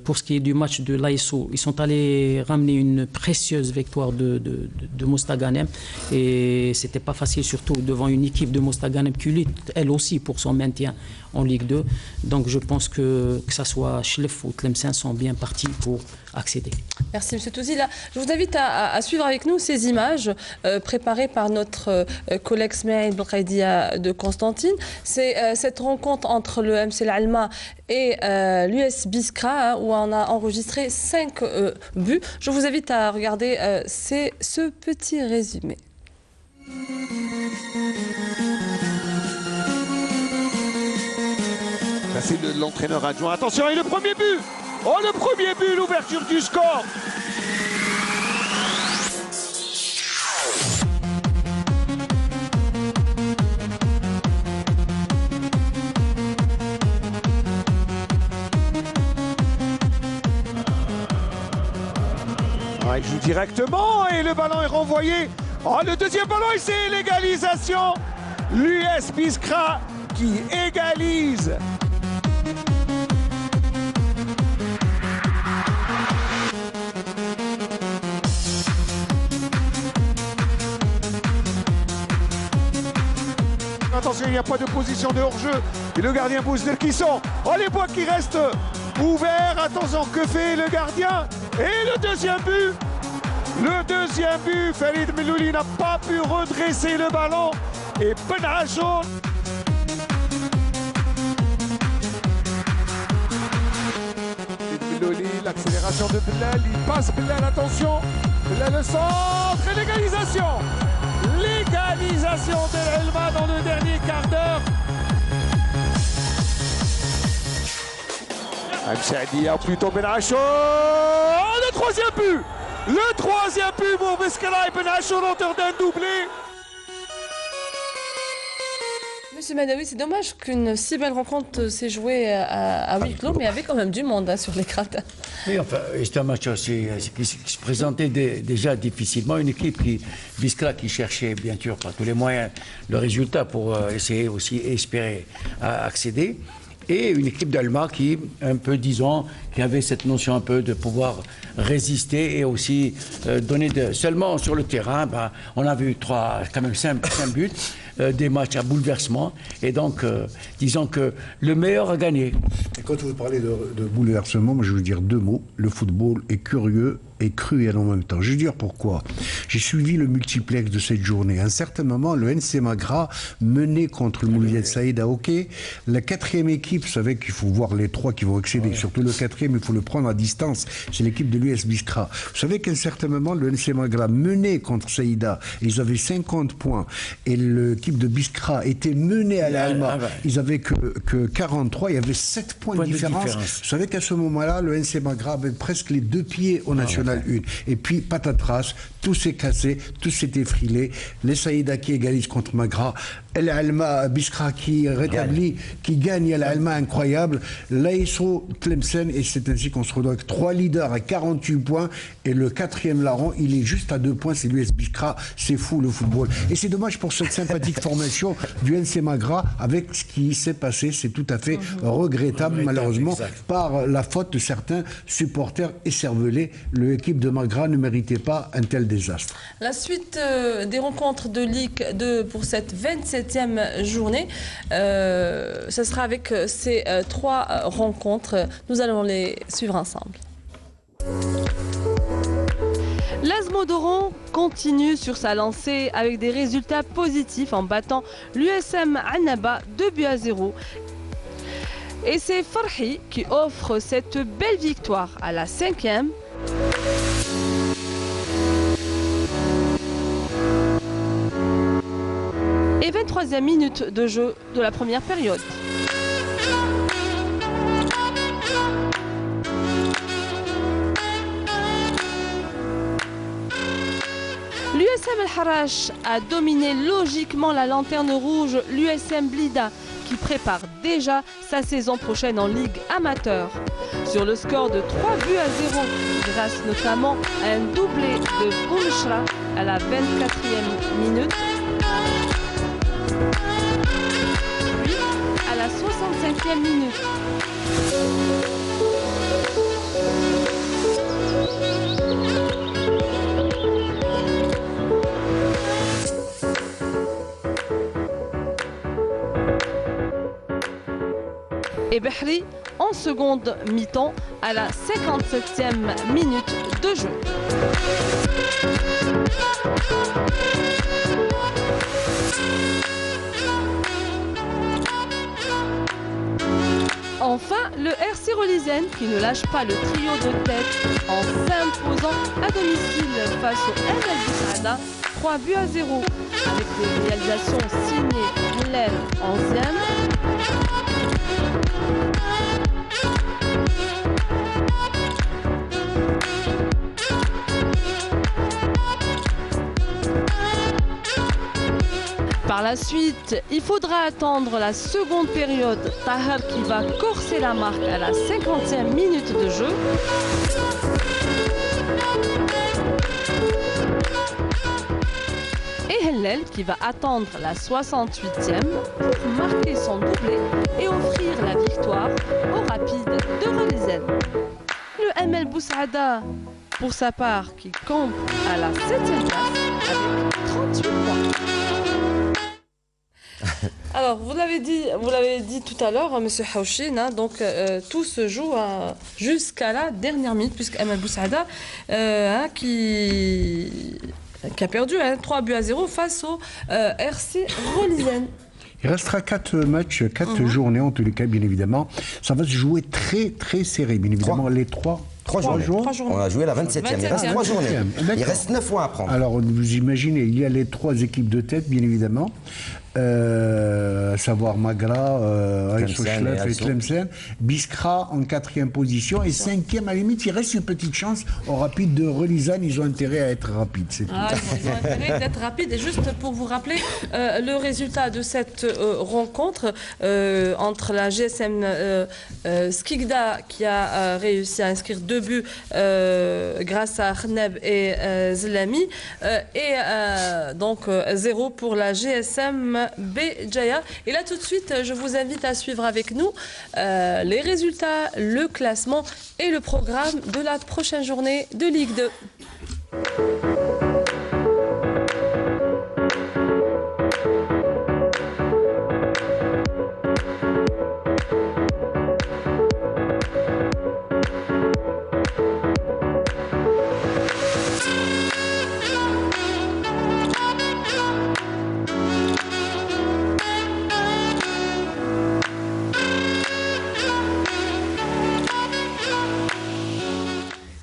S3: Pour ce qui est du match de l'ASO, ils sont allés ramener une précieuse victoire de Mostaganem et c'était pas facile, surtout devant une équipe de Mostaganem qui lutte elle aussi pour son maintien en Ligue 2. Donc je pense que ça soit Chlef ou Tlemcen sont bien partis pour accéder.
S2: Merci M. Touzi. Là, je vous invite à suivre avec nous ces images préparées par notre collègue Smaïl Belkhaïdia de Constantine. C'est cette rencontre entre le MC L'Alma et l'US Biskra où on a enregistré 5 buts. Je vous invite à regarder ce petit résumé.
S11: C'est l'entraîneur adjoint. Attention, et le premier but! Oh, le premier but, l'ouverture du score! Il joue directement et le ballon est renvoyé. Oh, le deuxième ballon et c'est l'égalisation. L'US Biskra qui égalise. Attention, il n'y a pas de position de hors-jeu. Et le gardien Bouzler qui sort. Oh, les bois qui restent ouverts. Attention, que fait le gardien? Et le deuxième but. Le deuxième but. Farid Melouli n'a pas pu redresser le ballon. Et Benachour. Melouli, l'accélération de Belal. Il passe Belal, attention. Belal le centre et l'égalisation. L'égalisation de Elma dans le dernier quart d'heure. Msadia ou plutôt Benachour. Oh, le troisième but. Le troisième but pour Biskra et Benachour, l'auteur d'un doublé.
S2: Monsieur Madawi, c'est dommage qu'une si belle rencontre s'est jouée à huis clos, mais il y avait quand même du monde sur les gradins.
S5: Oui, enfin, c'est un match aussi qui se présentait déjà difficilement. Une équipe Biskra qui cherchait bien sûr par tous les moyens le résultat pour essayer aussi espérer accéder. Et une équipe d'Alma qui, un peu, disons, qui avait cette notion un peu de pouvoir résister et aussi donner seulement sur le terrain. Ben, on a vu quand même 5 buts, des matchs à bouleversement. Et donc, disons que le meilleur a gagné.
S4: Et quand vous parlez de bouleversement, moi je veux dire 2 mots. Le football est curieux et cruel en même temps. Je veux dire pourquoi. J'ai suivi le multiplex de cette journée. À un certain moment, le NC Magra menait contre le Mouliyad Saïd à hockey. La 4e équipe, vous savez qu'il faut voir les 3 qui vont accéder. Surtout le 4e, il faut le prendre à distance. C'est l'équipe de l'US Biskra. Vous savez qu'à un certain moment, le NC Magra menait contre Saïda. Ils avaient 50 points. Et l'équipe de Biskra était menée à l'Alma. Ils avaient que 43. Il y avait 7 points de différence. Vous savez qu'à ce moment-là, le NC Magra avait presque les 2 pieds au national 1. Et puis, patatras, tout s'est cassé, tout s'est effrilé. Les Saïda qui égalisent contre Magra. El Alma Biskra qui rétablit, qui gagne El Alma incroyable. L'ASO Tlemcen, et c'est ainsi qu'on se retrouve avec 3 leaders à 48 points. Et le 4e larron, il est juste à 2 points, c'est l'US Biskra. C'est fou le football. Et c'est dommage pour cette sympathique formation du NC Magra avec ce qui s'est passé. C'est tout à fait regrettable, malheureusement, par la faute de certains supporters écervelés. L'équipe de Magra ne méritait pas un tel désastre.
S2: La suite des rencontres de Ligue 2 pour cette 27e journée, ce sera avec ces 3 rencontres. Nous allons les suivre ensemble. L'Asmodoron continue sur sa lancée avec des résultats positifs en battant l'USM Annaba 2-0. Et c'est Farhi qui offre cette belle victoire à la 5e. Et 23e minute de jeu de la première période. L'USM El Harash a dominé logiquement la lanterne rouge, l'USM Blida, qui prépare déjà sa saison prochaine en Ligue amateur. Sur le score de 3-0, grâce notamment à un doublé de Boumchra à la 24e minute. Puis, à la 60e 65e minute. Et Behri en seconde mi-temps à la 57e minute de jeu. Enfin, le RC Relisen qui ne lâche pas le trio de tête en s'imposant à domicile face au ML Boussaada, 3-0, avec des réalisations signées Hillel 11e. Par la suite, il faudra attendre la seconde période. Tahar qui va corser la marque à la 50e minute de jeu. Et Hellel qui va attendre la 68e pour marquer son doublé et offrir la victoire au Rapide de Relisen. Le ML Boussaada, pour sa part, qui campe à la 7e place avec 38 points. Alors, vous l'avez dit tout à l'heure, Monsieur Haouchine, hein, donc tout se joue jusqu'à la dernière minute, puisque ML Boussaada qui a perdu 3-0 face au RC Relisen.
S4: Il restera 4 matchs, 4 journées en tous les cas, bien évidemment. Ça va se jouer très très serré, bien évidemment. Les 3 jours.
S1: On a joué la 27e. Il reste 3 journées. Il reste 9 points à prendre.
S4: Alors, vous imaginez, il y a les 3 équipes de tête, bien évidemment. À savoir Magra, Aïsochlef et Tlemcen. Biskra en 4e position. Et 5e, à la limite, il reste une petite chance au Rapide de Relisen. Ils ont intérêt à être rapides, c'est tout.
S2: Ils ont intérêt d'être rapides. Et juste pour vous rappeler le résultat de cette rencontre entre la GSM Skikda qui a réussi à inscrire 2 buts grâce à Khneb et Zlami et donc 0 pour la GSM Béjaïa. Et là tout de suite je vous invite à suivre avec nous les résultats, le classement et le programme de la prochaine journée de Ligue 2.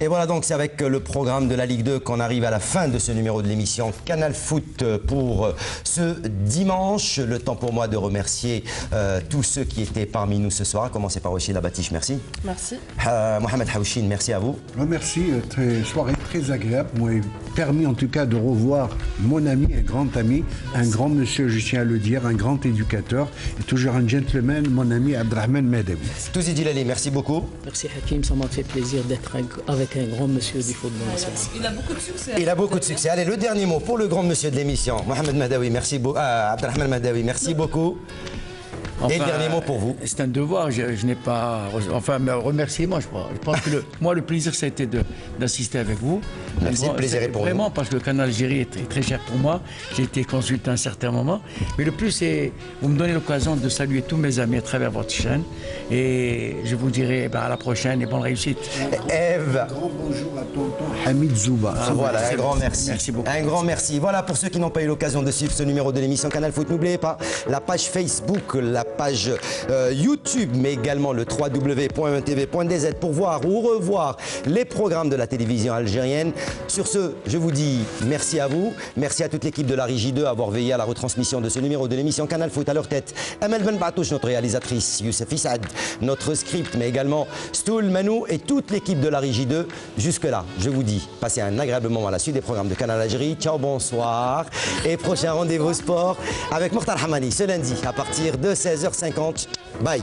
S1: Et voilà donc, c'est avec le programme de la Ligue 2 qu'on arrive à la fin de ce numéro de l'émission Canal Foot pour ce dimanche. Le temps pour moi de remercier tous ceux qui étaient parmi nous ce soir. Commencez par Rachida Batiche, merci.
S2: Merci.
S1: Mohamed Haouchine, merci à vous.
S4: Merci, soirée très agréable. Moi, permis en tout cas de revoir mon ami, un grand ami, un grand monsieur, je tiens à le dire, un grand éducateur et toujours un gentleman, mon ami Abdrahman Medawi.
S1: Touzi Dilali, merci beaucoup.
S3: Merci Hakim, ça m'a fait plaisir d'être avec un grand monsieur du football national.
S2: Il a beaucoup de succès.
S1: Il a beaucoup de succès. Allez, le dernier mot pour le grand monsieur de l'émission, Mohamed Medawi, merci beaucoup. Abdrahman Medawi, merci beaucoup. Et le dernier mot pour vous.
S5: C'est un devoir, je n'ai pas... Enfin, remerciez-moi, je crois. Je pense que moi, le plaisir, ça a été d'assister avec vous.
S1: Merci, le plaisir est pour nous.
S5: Vraiment, parce que le Canal Algérie est très, très cher pour moi. J'ai été consulté à un certain moment. Mais le plus, c'est... Vous me donnez l'occasion de saluer tous mes amis à travers votre chaîne. Et je vous dirai à la prochaine et bonne réussite.
S1: Eve.
S4: Un grand bonjour à tonton Hamid Zouba.
S1: Voilà, un grand merci.
S5: Merci beaucoup.
S1: Un grand merci. Voilà, pour ceux qui n'ont pas eu l'occasion de suivre ce numéro de l'émission Canal Foot, n'oubliez pas la page Facebook, la page YouTube, mais également le www.tv.dz pour voir ou revoir les programmes de la télévision algérienne. Sur ce, je vous dis merci à vous, merci à toute l'équipe de la Régie 2 d'avoir veillé à la retransmission de ce numéro de l'émission Canal Foot. À leur tête, Amel Ben Batouche, notre réalisatrice, Youssef Issad, notre script, mais également Stoul, Manou et toute l'équipe de la Régie 2. Jusque-là, je vous dis, passez un agréable moment à la suite des programmes de Canal Algérie. Ciao, bonsoir et prochain rendez-vous sport avec Mokhtar Hamani ce lundi à partir de 16h50. Bye.